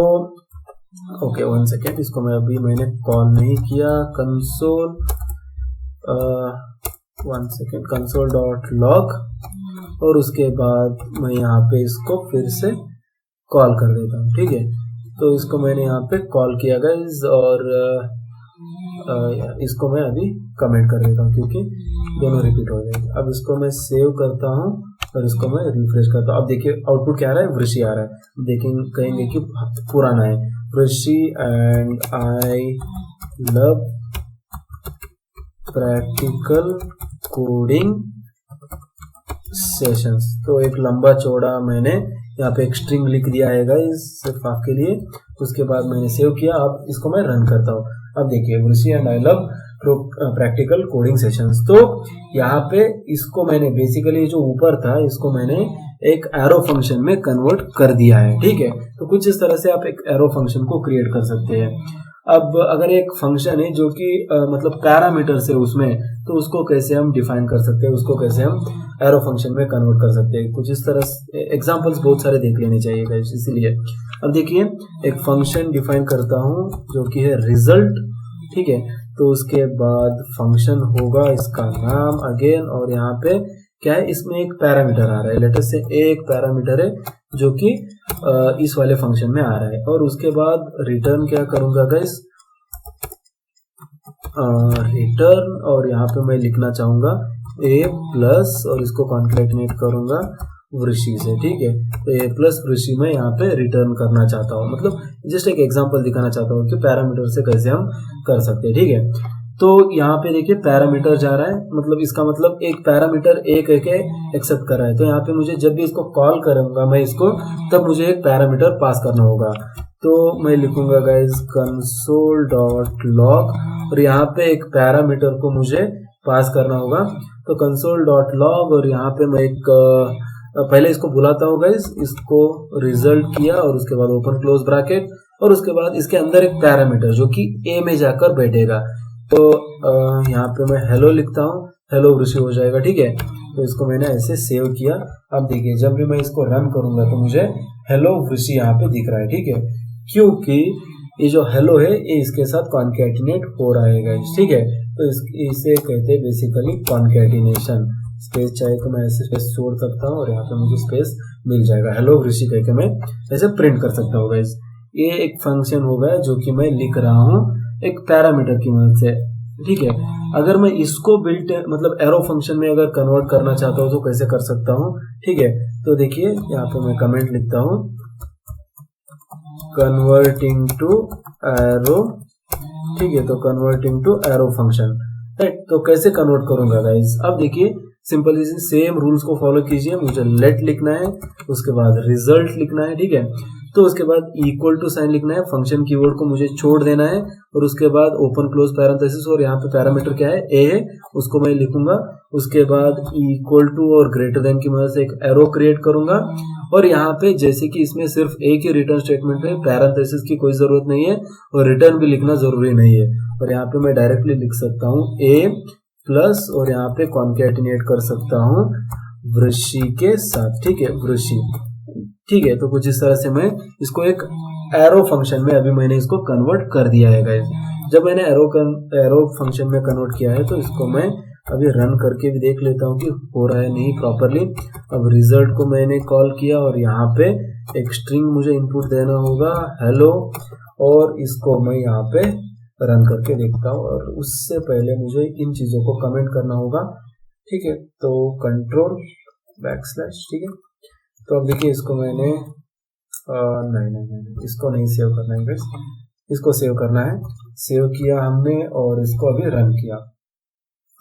Speaker 1: ओके 1 सेकेंड, इसको मैंने कॉल नहीं किया। Console 1 second, console dot log, और उसके बाद मैं यहाँ पे इसको फिर से कॉल कर देता हूँ, ठीक है। तो इसको मैंने यहाँ पे कॉल किया गाइस, और इसको मैं अभी कमेंट कर देता हूँ क्योंकि दोनों रिपीट हो जाएंगे। अब इसको मैं सेव करता हूँ और इसको मैं रिफ्रेश करता हूँ। अब देखिए आउटपुट क्या आ रहा है, वृषि आ रहा है। देखेंगे, कहेंगे कि पुराना है, Vrishi and I love practical coding sessions. तो एक लंबा चौड़ा मैंने यहाँ पे एक स्ट्रिंग लिख दिया है गाइस सिर्फ आपके लिए। उसके बाद मैंने सेव किया। अब इसको मैं रन करता हूँ। अब देखिए Vrishi and I love practical coding sessions. तो यहाँ पे इसको मैंने बेसिकली जो ऊपर था इसको मैंने एक एरो फंक्शन में कन्वर्ट कर दिया है, ठीक है। तो कुछ इस तरह से आप एक एरो फंक्शन को क्रिएट कर सकते हैं। अब अगर एक फंक्शन है जो कि मतलब पैरामीटर से उसमें, तो उसको कैसे हम डिफाइन कर सकते हैं, उसको कैसे हम एरो फंक्शन में कन्वर्ट कर सकते हैं, कुछ इस तरह एग्जांपल्स बहुत सारे देख लेने चाहिए गाइस, इसीलिए। अब देखिए एक फंक्शन डिफाइन करता हूँ जो कि है रिजल्ट, ठीक है। तो उसके बाद फंक्शन होगा इसका नाम अगेन, और यहाँ पे क्या है, इसमें एक पैरामीटर आ रहा है, लेटर से एक पैरामीटर है जो कि इस वाले फंक्शन में आ रहा है। और उसके बाद रिटर्न क्या करूंगा गाइस, रिटर्न, और यहाँ पे मैं लिखना चाहूंगा ए प्लस, और इसको कॉन्कैटिनेट करूंगा वृषि से, ठीक है। तो ए प्लस वृषि में यहाँ पे रिटर्न करना चाहता हूँ, मतलब जस्ट एक एग्जांपल दिखाना चाहता हूँ कि पैरामीटर से कैसे हम कर सकते हैं, ठीक है। तो यहाँ पे देखिए पैरामीटर जा रहा है, मतलब इसका मतलब एक पैरामीटर एक एक्सेप्ट कर रहा है। तो यहाँ पे मुझे जब भी इसको कॉल करूंगा मैं इसको, तब मुझे एक पैरामीटर पास करना होगा। तो मैं लिखूंगा गाइज कंसोल डॉट लॉग, और यहाँ पे एक पैरामीटर को मुझे पास करना होगा। तो कंसोल डॉट लॉग, और यहाँ पे मैं एक पहले इसको बुलाता हूँ गाइज, इसको रिजल्ट किया, और उसके बाद ओपन क्लोज ब्रैकेट, और उसके बाद इसके अंदर एक पैरामीटर जो कि ए में जाकर बैठेगा। तो यहाँ पे मैं हेलो लिखता हूँ, हेलो वृषि हो जाएगा, ठीक है। तो इसको मैंने ऐसे सेव किया। अब देखिए जब भी मैं इसको रन करूंगा तो मुझे हेलो वृषि यहाँ पे दिख रहा है, ठीक है, क्योंकि ये जो हेलो है ये इसके साथ कॉन्कैटिनेट हो रहा है गाइस, ठीक है। तो इसे कहते हैं बेसिकली कॉन्कैटिनेशन। स्पेस चाहे तो मैं ऐसे स्पेस छोड़ सकता हूँ और यहाँ पे मुझे स्पेस मिल जाएगा, हेलो वृषि कह के मैं ऐसे प्रिंट कर सकता हूँ गाइस। ये एक फंक्शन हो गया जो कि मैं लिख रहा हूँ एक पैरामीटर की मदद से, ठीक है। अगर मैं इसको बिल्ट मतलब एरो फंक्शन में अगर कन्वर्ट करना चाहता हूँ तो कैसे कर सकता हूँ, ठीक है। तो देखिए यहाँ पे मैं कमेंट लिखता हूँ, कन्वर्टिंग टू एरो, ठीक है। तो converting to arrow function, right. तो कैसे कन्वर्ट करूंगा गाइस, अब देखिए सिंपली सेम रूल्स को फॉलो कीजिए। मुझे लेट लिखना है, उसके बाद रिजल्ट लिखना है, ठीक है। तो उसके बाद इक्वल टू साइन लिखना है, फंक्शन कीवर्ड को मुझे छोड़ देना है, और उसके बाद ओपन क्लोज पैरेंथेसिस, और यहाँ पे पैरामीटर क्या है, ए है, उसको मैं लिखूंगा। उसके बाद इक्वल टू और ग्रेटर देन की मदद से एक एरो क्रिएट करूंगा, और यहाँ पे जैसे कि इसमें सिर्फ एक ही रिटर्न स्टेटमेंट है, पैरेंथेसिस की कोई जरूरत नहीं है, और रिटर्न भी लिखना जरूरी नहीं है। और यहाँ पे मैं डायरेक्टली लिख सकता हूँ ए प्लस, और यहाँ पे कॉन्कैटिनेट कर सकता हूँ वृषि के साथ, ठीक है, वृषि। ठीक है। तो कुछ इस तरह से मैं इसको एक एरो फंक्शन में अभी मैंने इसको कन्वर्ट कर दिया है गाइस। जब मैंने एरो फंक्शन में कन्वर्ट किया है तो इसको मैं अभी रन करके भी देख लेता हूँ कि हो रहा है नहीं प्रॉपरली। अब रिजल्ट को मैंने कॉल किया और यहाँ पे एक स्ट्रिंग मुझे इनपुट देना होगा हेलो, और इसको मैं यहाँ पे रन करके देखता हूँ। और उससे पहले मुझे इन चीज़ों को कमेंट करना होगा, ठीक है। तो कंट्रोल बैकस्लैश, ठीक है। तो अब देखिए इसको मैंने नहीं इसको नहीं सेव करना है गाइस, इसको सेव करना है। सेव किया हमने और इसको अभी रन किया।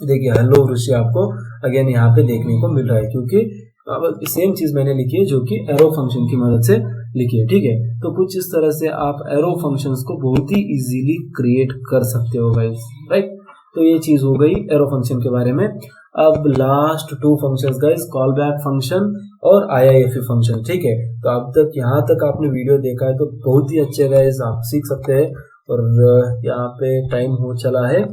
Speaker 1: देखिए हेलो ऋषि आपको अगेन यहाँ पे देखने को मिल रहा है, क्योंकि अब सेम चीज मैंने लिखी है जो कि एरो फंक्शन की मदद से लिखी है, ठीक है। तो कुछ इस तरह से आप एरो फंक्शंस को बहुत ही इजीली क्रिएट कर सकते हो गाइस, राइट। तो ये चीज हो गई एरो फंक्शन के बारे में। अब last two functions guys, callback function और IIFE फंक्शन, ठीक है। तो अब तक यहाँ तक आपने वीडियो देखा है तो बहुत ही अच्छे गाइस, आप सीख सकते हैं। और यहाँ पे टाइम हो चला है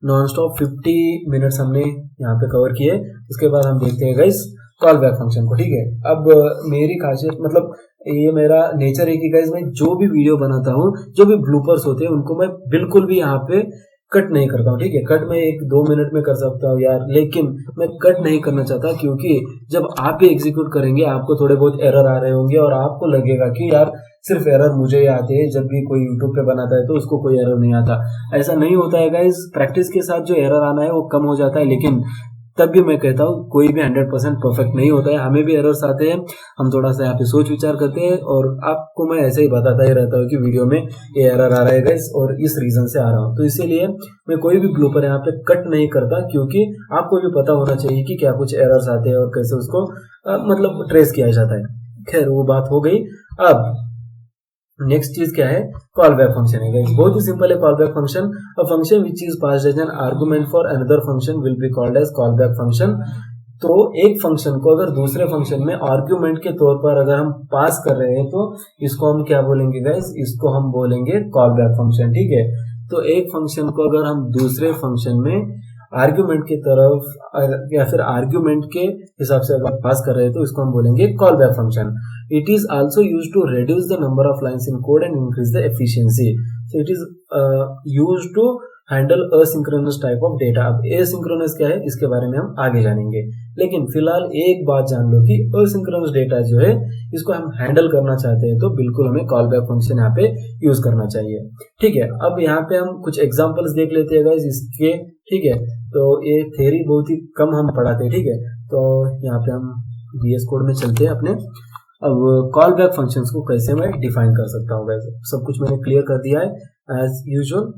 Speaker 1: नॉन स्टॉप 50 मिनट्स हमने यहाँ पे कवर किए। उसके बाद हम देखते हैं गाइस कॉल बैक फंक्शन को, ठीक है। अब मेरी खासियत मतलब ये मेरा नेचर है कि गाइस मैं जो भी वीडियो बनाता हूँ, जो भी ब्लूपर्स होते हैं उनको मैं बिल्कुल भी यहाँ पे कट नहीं करता हूँ, ठीक है। कट मैं 1-2 मिनट में कर सकता हूँ यार, लेकिन मैं कट नहीं करना चाहता, क्योंकि जब आप भी एग्जीक्यूट करेंगे आपको थोड़े बहुत एरर आ रहे होंगे और आपको लगेगा कि यार सिर्फ एरर मुझे ही आते हैं। जब भी कोई यूट्यूब पे बनाता है तो उसको कोई एरर नहीं आता, ऐसा नहीं होता है गाइस। प्रैक्टिस के साथ जो एरर आना है वो कम हो जाता है, लेकिन तब भी मैं कहता हूँ कोई भी 100% परफेक्ट नहीं होता है। हमें भी एरर्स आते हैं, हम थोड़ा सा यहाँ पे सोच विचार करते हैं और आपको मैं ऐसे ही बताता ही रहता हूँ कि वीडियो में ये एरर आ रहा है गाइस और इस रीजन से आ रहा हूँ। तो इसीलिए मैं कोई भी ब्लूपर यहाँ पे कट नहीं करता, क्योंकि आपको भी पता होना चाहिए कि क्या कुछ एरर्स आते हैं और कैसे उसको मतलब ट्रेस किया जाता है। खैर वो बात हो गई। अब नेक्स्ट चीज क्या है, कॉल बैक फंक्शन है गाइस। बहुत ही सिंपल है callback function. A function which is passed as an argument for another function will be called as callback function. तो एक फंक्शन को अगर दूसरे फंक्शन में आर्गुमेंट के तौर पर अगर हम पास कर रहे हैं तो इसको हम क्या बोलेंगे गाइस, इसको हम बोलेंगे कॉल बैक फंक्शन, ठीक है। तो एक फंक्शन को अगर हम दूसरे फंक्शन में आर्ग्यूमेंट की तरफ या फिर आर्ग्यूमेंट के हिसाब से अगर पास कर रहे हैं तो इसको हम बोलेंगे callback function. It is also used to reduce the number of lines in code and increase the efficiency. So it is used to handle asynchronous type of data. अब एसिंक्रोनस क्या है इसके बारे में हम आगे जानेंगे, लेकिन फिलहाल एक बात जान लो कि असिंक्रोनस डेटा जो है इसको हम हैंडल करना चाहते हैं तो बिल्कुल हमें कॉल बैक फंक्शन यहाँ पे यूज करना चाहिए, ठीक है। अब यहाँ पे हम कुछ एग्जांपल्स देख लेते हैं गाइस इसके, ठीक है। तो ये थ्योरी बहुत ही कम हम पढ़ाते हैं, ठीक है। तो यहाँ पे हम VS कोड में चलते हैं अपने। अब कॉल बैक फंक्शंस को कैसे मैं डिफाइन कर सकता हूँ गाइस, सब कुछ मैंने क्लियर कर दिया है एज यूजुअल,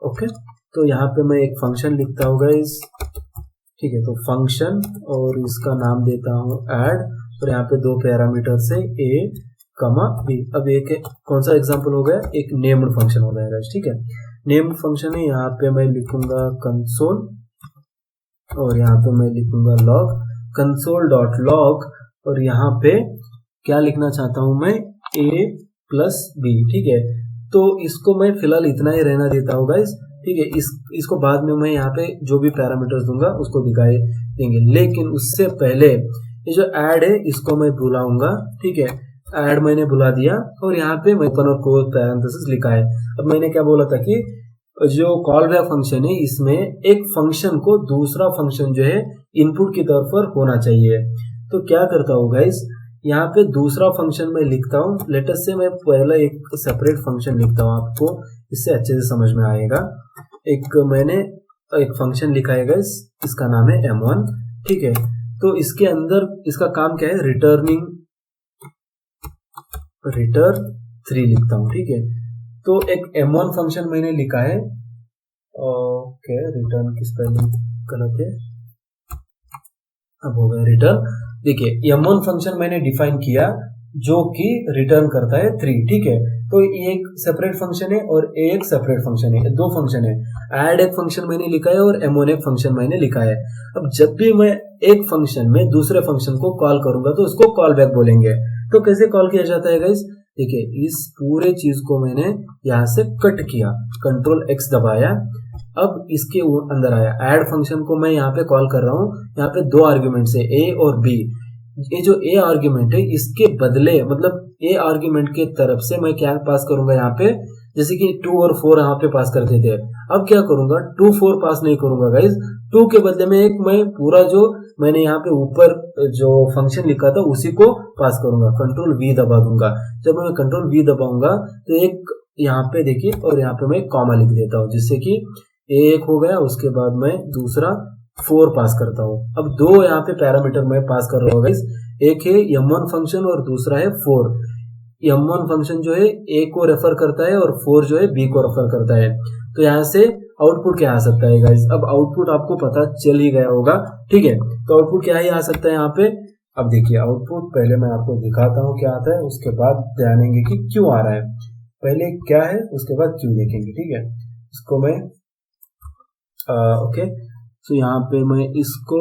Speaker 1: ओके। तो यहाँ पे मैं एक फंक्शन लिखता हूँ गाइस, ठीक है। तो फंक्शन और इसका नाम देता हूँ ऐड, और यहाँ पे 2 पैरामीटर से A, B। अब एक कौन सा एग्जांपल हो गया, एक नेम्ड फंक्शन हो गया गाइस, ठीक है। नेम्ड फंक्शन है, यहाँ पे मैं लिखूंगा कंसोल और यहाँ पे मैं लिखूंगा लॉग, कंसोल डॉट लॉग, और यहाँ पे क्या लिखना चाहता हूँ मैं A+B, ठीक है। तो इसको मैं फिलहाल इतना ही रहना देता हूँ गाइस, ठीक है। इसको बाद में मैं यहाँ पे जो भी पैरामीटर्स दूंगा उसको दिखाई देंगे, लेकिन उससे पहले ये जो ऐड है इसको मैं बुलाऊंगा, ठीक है। ऐड मैंने बुला दिया और यहाँ पे मैं ओपन और क्लोज पैरेंथेसिस लिखा है। अब मैंने क्या बोला था कि जो कॉल बैक फंक्शन है इसमें एक फंक्शन को दूसरा फंक्शन जो है इनपुट की तरफ पर होना चाहिए। तो क्या करता हूँ गाइस, यहाँ पे दूसरा फंक्शन मैं लिखता हूँ। लेटेस्ट से मैं पहला एक सेपरेट फंक्शन लिखता हूँ, आपको इससे अच्छे से समझ में आएगा। मैंने एक फंक्शन लिखा है गाइस, इसका नाम है M1, ठीक है। तो इसके अंदर इसका काम क्या है, रिटर्न 3 लिखता हूँ, ठीक है। तो एक M1 फंक्शन मैंने लिखा है, ओके। रिटर्न की स्पेलिंग गलत है, अब हो गया रिटर्न। देखिए M1 फंक्शन मैंने डिफाइन किया जो कि रिटर्न करता है 3, ठीक है। तो ये एक सेपरेट फंक्शन है और एक सेपरेट फंक्शन है, 2 फंक्शन है। ऐड एक फंक्शन मैंने लिखा है और M1 एक फंक्शन मैंने लिखा है। अब जब भी मैं एक फंक्शन में दूसरे फंक्शन को कॉल करूंगा तो उसको कॉल बैक बोलेंगे। तो कैसे कॉल किया जाता है गाइस, देखिए इस पूरे चीज को मैंने यहाँ से कट किया, कंट्रोल X दबाया, अब इसके अंदर आया। ऐड फंक्शन को मैं यहाँ पे कॉल कर रहा हूँ, यहाँ पे 2 आर्ग्यूमेंट्स है A और B। ये जो ए आर्ग्यूमेंट है इसके बदले मतलब ए आर्ग्यूमेंट के तरफ से मैं क्या पास करूंगा यहाँ पे, जैसे कि 2 और 4 यहाँ पे पास करते थे, अब क्या करूंगा 2 4 पास नहीं करूंगा गाइज, 2 के बदले में एक मैं पूरा जो मैंने यहाँ पे ऊपर जो फंक्शन लिखा था उसी को पास करूंगा, कंट्रोल वी दबा दूंगा। जब मैं कंट्रोल वी दबाऊंगा तो एक यहाँ पे देखिए और यहाँ पे मैं कॉमा लिख देता हूँ, जिससे कि एक हो गया, उसके बाद मैं दूसरा 4 पास करता हूँ। अब 2 यहाँ पे पैरामीटर मैं पास कर रहा हूँ गाइस, एक है m1 फंक्शन और दूसरा है 4। m1 फंक्शन जो है a को रेफर करता है और 4 जो है b को रेफर करता है। तो यहाँ से आउटपुट क्या आ सकता है गाइस, अब आउटपुट आपको पता चल ही गया होगा, ठीक है। तो आउटपुट क्या ही आ सकता है यहाँ पे, अब देखिए आउटपुट पहले मैं आपको दिखाता हूँ क्या आता है, उसके बाद जानेंगे कि क्यों आ रहा है। पहले क्या है उसके बाद क्यों देखेंगे, ठीक है। इसको मैं ओके, तो यहाँ पे मैं इसको,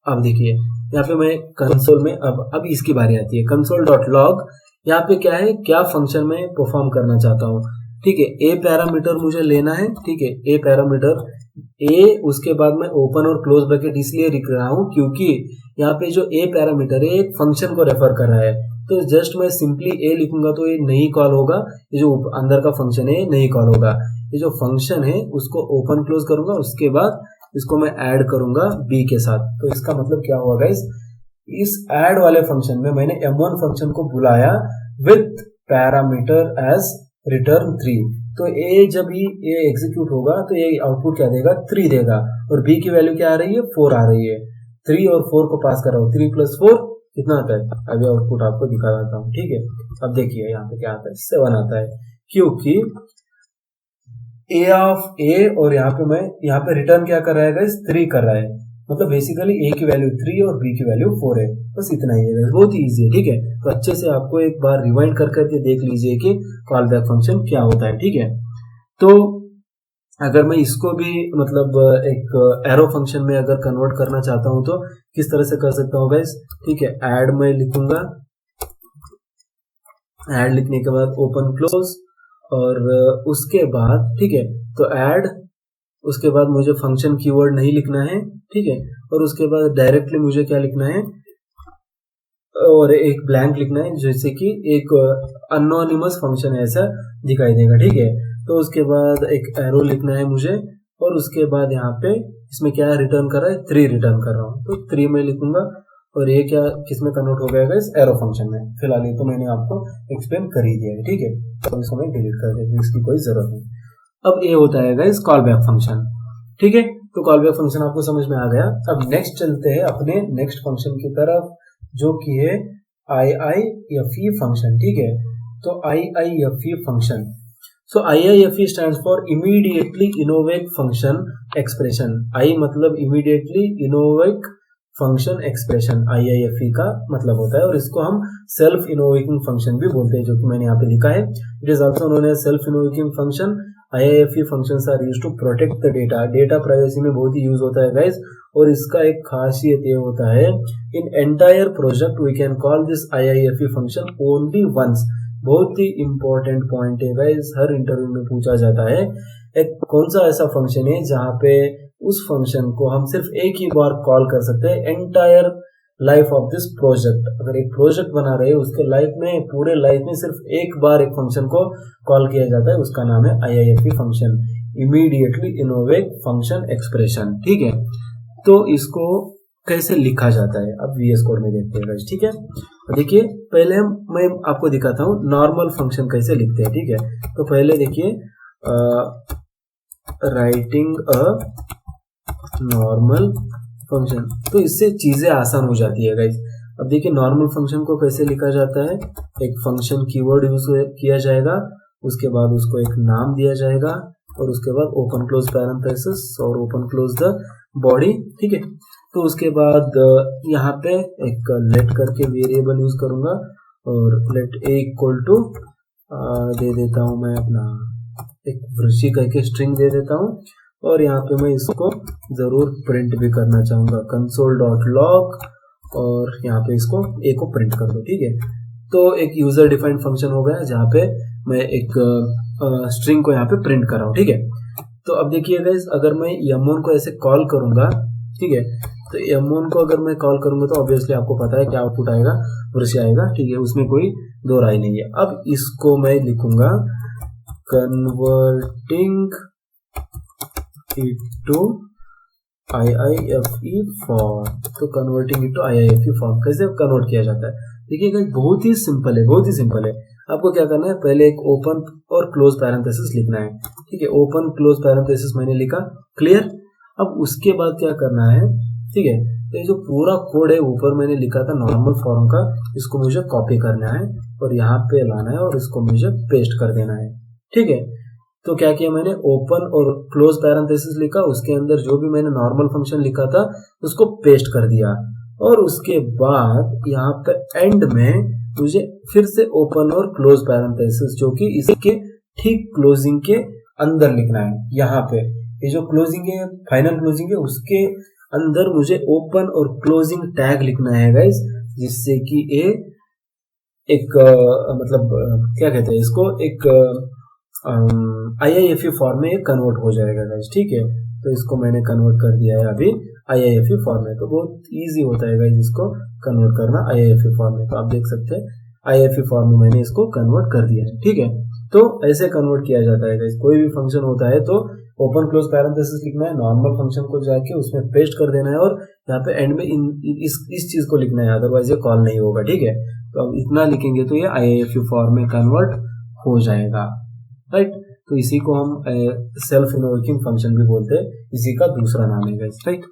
Speaker 1: अब देखिए यहाँ पे मैं कंसोल में, अब इसकी बारी आती है console.log। यहाँ पे क्या है, क्या फंक्शन में परफॉर्म करना चाहता हूँ, ठीक है। ए पैरामीटर मुझे लेना है, ठीक है, ए पैरामीटर ए, उसके बाद मैं ओपन और क्लोज ब्रैकेट इसलिए लिख रहा हूँ क्योंकि यहाँ पे जो ए पैरामीटर है एक फंक्शन को रेफर कर रहा है। तो जस्ट मैं सिंपली ए लिखूंगा तो ये नहीं कॉल होगा, ये जो अंदर का फंक्शन है नहीं कॉल होगा। ये जो फंक्शन है उसको ओपन क्लोज करूंगा, उसके बाद इसको मैं ऐड करूंगा बी के साथ। तो इसका मतलब क्या हुआ गाइस, इस ऐड वाले फंक्शन में मैंने m1 फंक्शन को बुलाया विथ पैरामीटर एज रिटर्न 3। तो ए जब ही ये एग्जीक्यूट होगा तो ये आउटपुट क्या देगा, 3 देगा, और बी की वैल्यू क्या आ रही है, 4 आ रही है। 3 और 4 को पास कर रहा हूँ, 3 + 4 कितना आता है, अभी आउटपुट आपको दिखा देता हूँ, ठीक है। अब देखिए यहाँ पे क्या आता है, 7 आता है, क्योंकि ए ऑफ ए और यहाँ पे मैं यहाँ पे रिटर्न क्या कर रहा है गाइस, 3 कर रहा है, मतलब बेसिकली ए की वैल्यू 3 और बी की वैल्यू 4 है। बस इतना ही है गाइस, बहुत ही इजी है, ठीक है। तो अच्छे से आपको एक बार रिवाइंड कर करके देख लीजिए कि कॉल बैक फंक्शन क्या होता है, ठीक है। तो अगर मैं इसको भी मतलब एक एरो फंक्शन में अगर कन्वर्ट करना चाहता हूं तो किस तरह से कर सकता हूं गाइस, ठीक है। ऐड में लिखूंगा, ऐड लिखने के बाद ओपन क्लोज और उसके बाद, ठीक है, तो ऐड, उसके बाद मुझे फंक्शन कीवर्ड नहीं लिखना है, ठीक है, और उसके बाद डायरेक्टली मुझे क्या लिखना है, और एक ब्लैंक लिखना है, जैसे कि एक अनोनिमस फंक्शन है ऐसा दिखाई देगा, ठीक है। तो उसके बाद एक एरो लिखना है मुझे, और उसके बाद यहाँ पे इसमें क्या रिटर्न कर रहा है, 3 रिटर्न कर रहा हूँ, तो 3 में लिखूंगा, और ये क्या किसमें कन्वर्ट हो गया इस एरो फंक्शन में। फिलहाल ये तो मैंने आपको एक्सप्लेन कर ही दिया है, ठीक है। तो इसको मैं डिलीट कर देता हूँ, इसकी कोई जरूरत नहीं। अब ये होता है गाइस कॉल बैक फंक्शन, ठीक है। तो कॉल बैक फंक्शन आपको समझ में आ गया। अब नेक्स्ट चलते हैं अपने नेक्स्ट फंक्शन की तरफ, जो कि है IIFE फंक्शन, ठीक है। तो IIFE function, so IIFE stands for immediately innovate function expression. I मतलब immediately innovate function expression, IIFE का मतलब होता है, और इसको हम सेल्फ इनोवेटिंग फंक्शन भी बोलते हैं, जो कि मैंने यहाँ पे लिखा है। It is also known as self invoking function. IIFE functions are used to protect the data. Data privacy में बहुत ही यूज होता है गाइस, और इसका एक खासियत ये होता है, in entire project we can call this IIFE function only once. बहुत ही इंपॉर्टेंट पॉइंट है गाइस, हर इंटरव्यू में पूछा जाता है, एक कौन सा ऐसा फंक्शन है जहाँ पे उस फंक्शन को हम सिर्फ एक ही बार कॉल कर सकते हैं entire life of this project. अगर एक प्रोजेक्ट बना रहे हैं उसके लाइफ में, पूरे लाइफ में सिर्फ एक बार एक फंक्शन को कॉल किया जाता है, उसका नाम है IIFE function, immediately innovate function expression, ठीक है। तो इसको कैसे लिखा जाता है अब VS कोड में देखते हैं, ठीक है। देखिए पहले मैं आपको दिखाता हूँ नॉर्मल फंक्शन कैसे लिखते हैं, ठीक है। तो पहले देखिए राइटिंग अ नॉर्मल फंक्शन, तो इससे चीजें आसान हो जाती है गाइस। अब देखिए नॉर्मल फंक्शन को कैसे लिखा जाता है, एक फंक्शन कीवर्ड यूज किया जाएगा, उसके बाद उसको एक नाम दिया जाएगा, और उसके बाद ओपन क्लोज पैरेंथेसिस और ओपन क्लोज द बॉडी, ठीक है। तो उसके बाद यहाँ पे एक लेट करके वेरिएबल यूज करूंगा, और लेट a इक्वल टू दे देता हूं मैं अपना एक वृषि करके स्ट्रिंग दे देता हूं, और यहाँ पे मैं इसको जरूर प्रिंट भी करना चाहूंगा console.log, और यहाँ पे इसको a को प्रिंट कर दो, ठीक है। तो एक यूजर डिफाइंड फंक्शन हो गया जहाँ पे मैं एक स्ट्रिंग को यहाँ पे प्रिंट कर रहा हूँ, ठीक है। तो अब देखिए गाइस, अगर मैं m1 को ऐसे कॉल करूंगा, ठीक है, तो M1 को अगर मैं कॉल करूंगा तो ऑब्वियसली आपको पता है क्या आउटपुट आएगा, वृश्य आएगा, ठीक है, उसमें कोई दो राय नहीं है। अब इसको मैं लिखूंगा converting it to IIFE form. तो converting it to IIFE form कैसे कन्वर्ट किया जाता है, देखिएगा बहुत ही सिंपल है, बहुत ही सिंपल है। आपको क्या करना है, पहले एक ओपन और क्लोज पैरेंथेसिस लिखना है, ठीक है, ओपन क्लोज पैरेंथेसिस मैंने लिखा, क्लियर। अब उसके बाद क्या करना है, ठीक है, तो ये जो पूरा कोड है ऊपर मैंने लिखा था नॉर्मल फॉर्म का, इसको मुझे कॉपी करना है और यहाँ पे लाना है और इसको मुझे पेस्ट कर देना है, ठीक है। तो क्या किया मैंने, ओपन और क्लोज पैरेंथेसिस लिखा, उसके अंदर जो भी मैंने नॉर्मल फंक्शन लिखा था उसको पेस्ट कर दिया, और उसके बाद यहाँ पे एंड में मुझे फिर से ओपन और क्लोज पैरेंथेसिस जो कि इसके ठीक क्लोजिंग के अंदर लिखना है। यहाँ पे ये जो क्लोजिंग है, फाइनल क्लोजिंग है, उसके अंदर मुझे ओपन और क्लोजिंग टैग लिखना है गाइस, जिससे कि ये एक मतलब क्या कहते हैं इसको, एक IIFE फॉर्म में कन्वर्ट हो जाएगा गाइस, ठीक है। तो इसको मैंने कन्वर्ट कर दिया है अभी IIFE फॉर्म में, तो बहुत इजी होता है गाइस इसको कन्वर्ट करना IIFE फॉर्म में। तो आप देख सकते हैं IIFE फॉर्म में मैंने इसको कन्वर्ट कर दिया है, ठीक है। तो ऐसे कन्वर्ट किया जाता है गाइस, कोई भी फंक्शन होता है तो ओपन क्लोज पैरेंथेसिस लिखना है, नॉर्मल फंक्शन को जाके उसमें पेस्ट कर देना है और यहाँ पे एंड में इस चीज को लिखना है, अदरवाइज ये कॉल नहीं होगा, ठीक है। तो अब इतना लिखेंगे तो ये IIFE फॉर्म में कन्वर्ट हो जाएगा, राइट। तो इसी को हम सेल्फ इनवोकिंग फंक्शन भी बोलते हैं, इसी का दूसरा नाम है guys, right.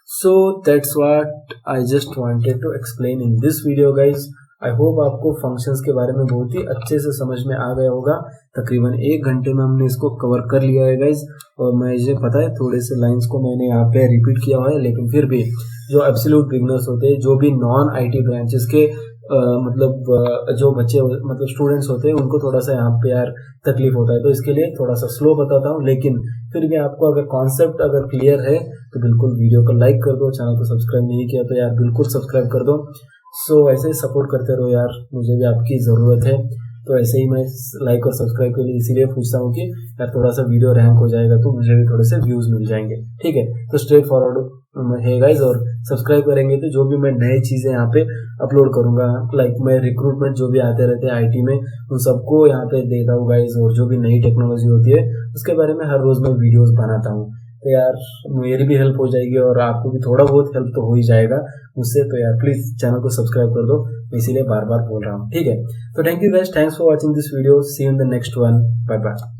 Speaker 1: So that's what I just wanted to explain in this video guys. I hope आपको फंक्शंस के बारे में बहुत ही अच्छे से समझ में आ गया होगा। तकरीबन 1 घंटे में हमने इसको कवर कर लिया है गाइस, और मुझे पता है थोड़े से लाइंस को मैंने यहाँ पे रिपीट किया हुआ है, लेकिन फिर भी जो एब्सोल्यूट बिगनर्स होते हैं, जो भी नॉन IT ब्रांचेस के मतलब जो बच्चे मतलब स्टूडेंट्स होते हैं, उनको थोड़ा सा यहाँ पे यार तकलीफ होता है, तो इसके लिए थोड़ा सा स्लो बताता हूँ, लेकिन फिर भी आपको अगर कॉन्सेप्ट अगर क्लियर है तो बिल्कुल वीडियो को लाइक कर दो, चैनल को सब्सक्राइब नहीं किया तो यार बिल्कुल सब्सक्राइब कर दो। सो ऐसे ही सपोर्ट करते रहो यार, मुझे भी आपकी ज़रूरत है। तो ऐसे ही मैं लाइक और सब्सक्राइब के लिए इसीलिए पूछता हूँ कि यार थोड़ा सा वीडियो रैंक हो जाएगा तो मुझे भी थोड़े से व्यूज़ मिल जाएंगे, ठीक है। तो स्ट्रेट फॉरवर्ड है गाइज, और सब्सक्राइब करेंगे तो जो भी मैं नई चीज़ें यहाँ पे अपलोड करूँगा, लाइक मैं रिक्रूटमेंट जो भी आते रहते हैं IT में, उन सबको यहाँ पे देता हूँ गाइज, और जो भी नई टेक्नोलॉजी होती है उसके बारे में हर रोज़ मैं वीडियोज़ बनाता हूँ। तो यार मेरी भी हेल्प हो जाएगी और आपको भी थोड़ा बहुत हेल्प तो हो ही जाएगा मुझसे। तो यार प्लीज़ चैनल को सब्सक्राइब कर दो, मैं इसीलिए बार बार बोल रहा हूँ, ठीक है। तो thank you guys, thanks for watching this video, see you in the next one, bye bye.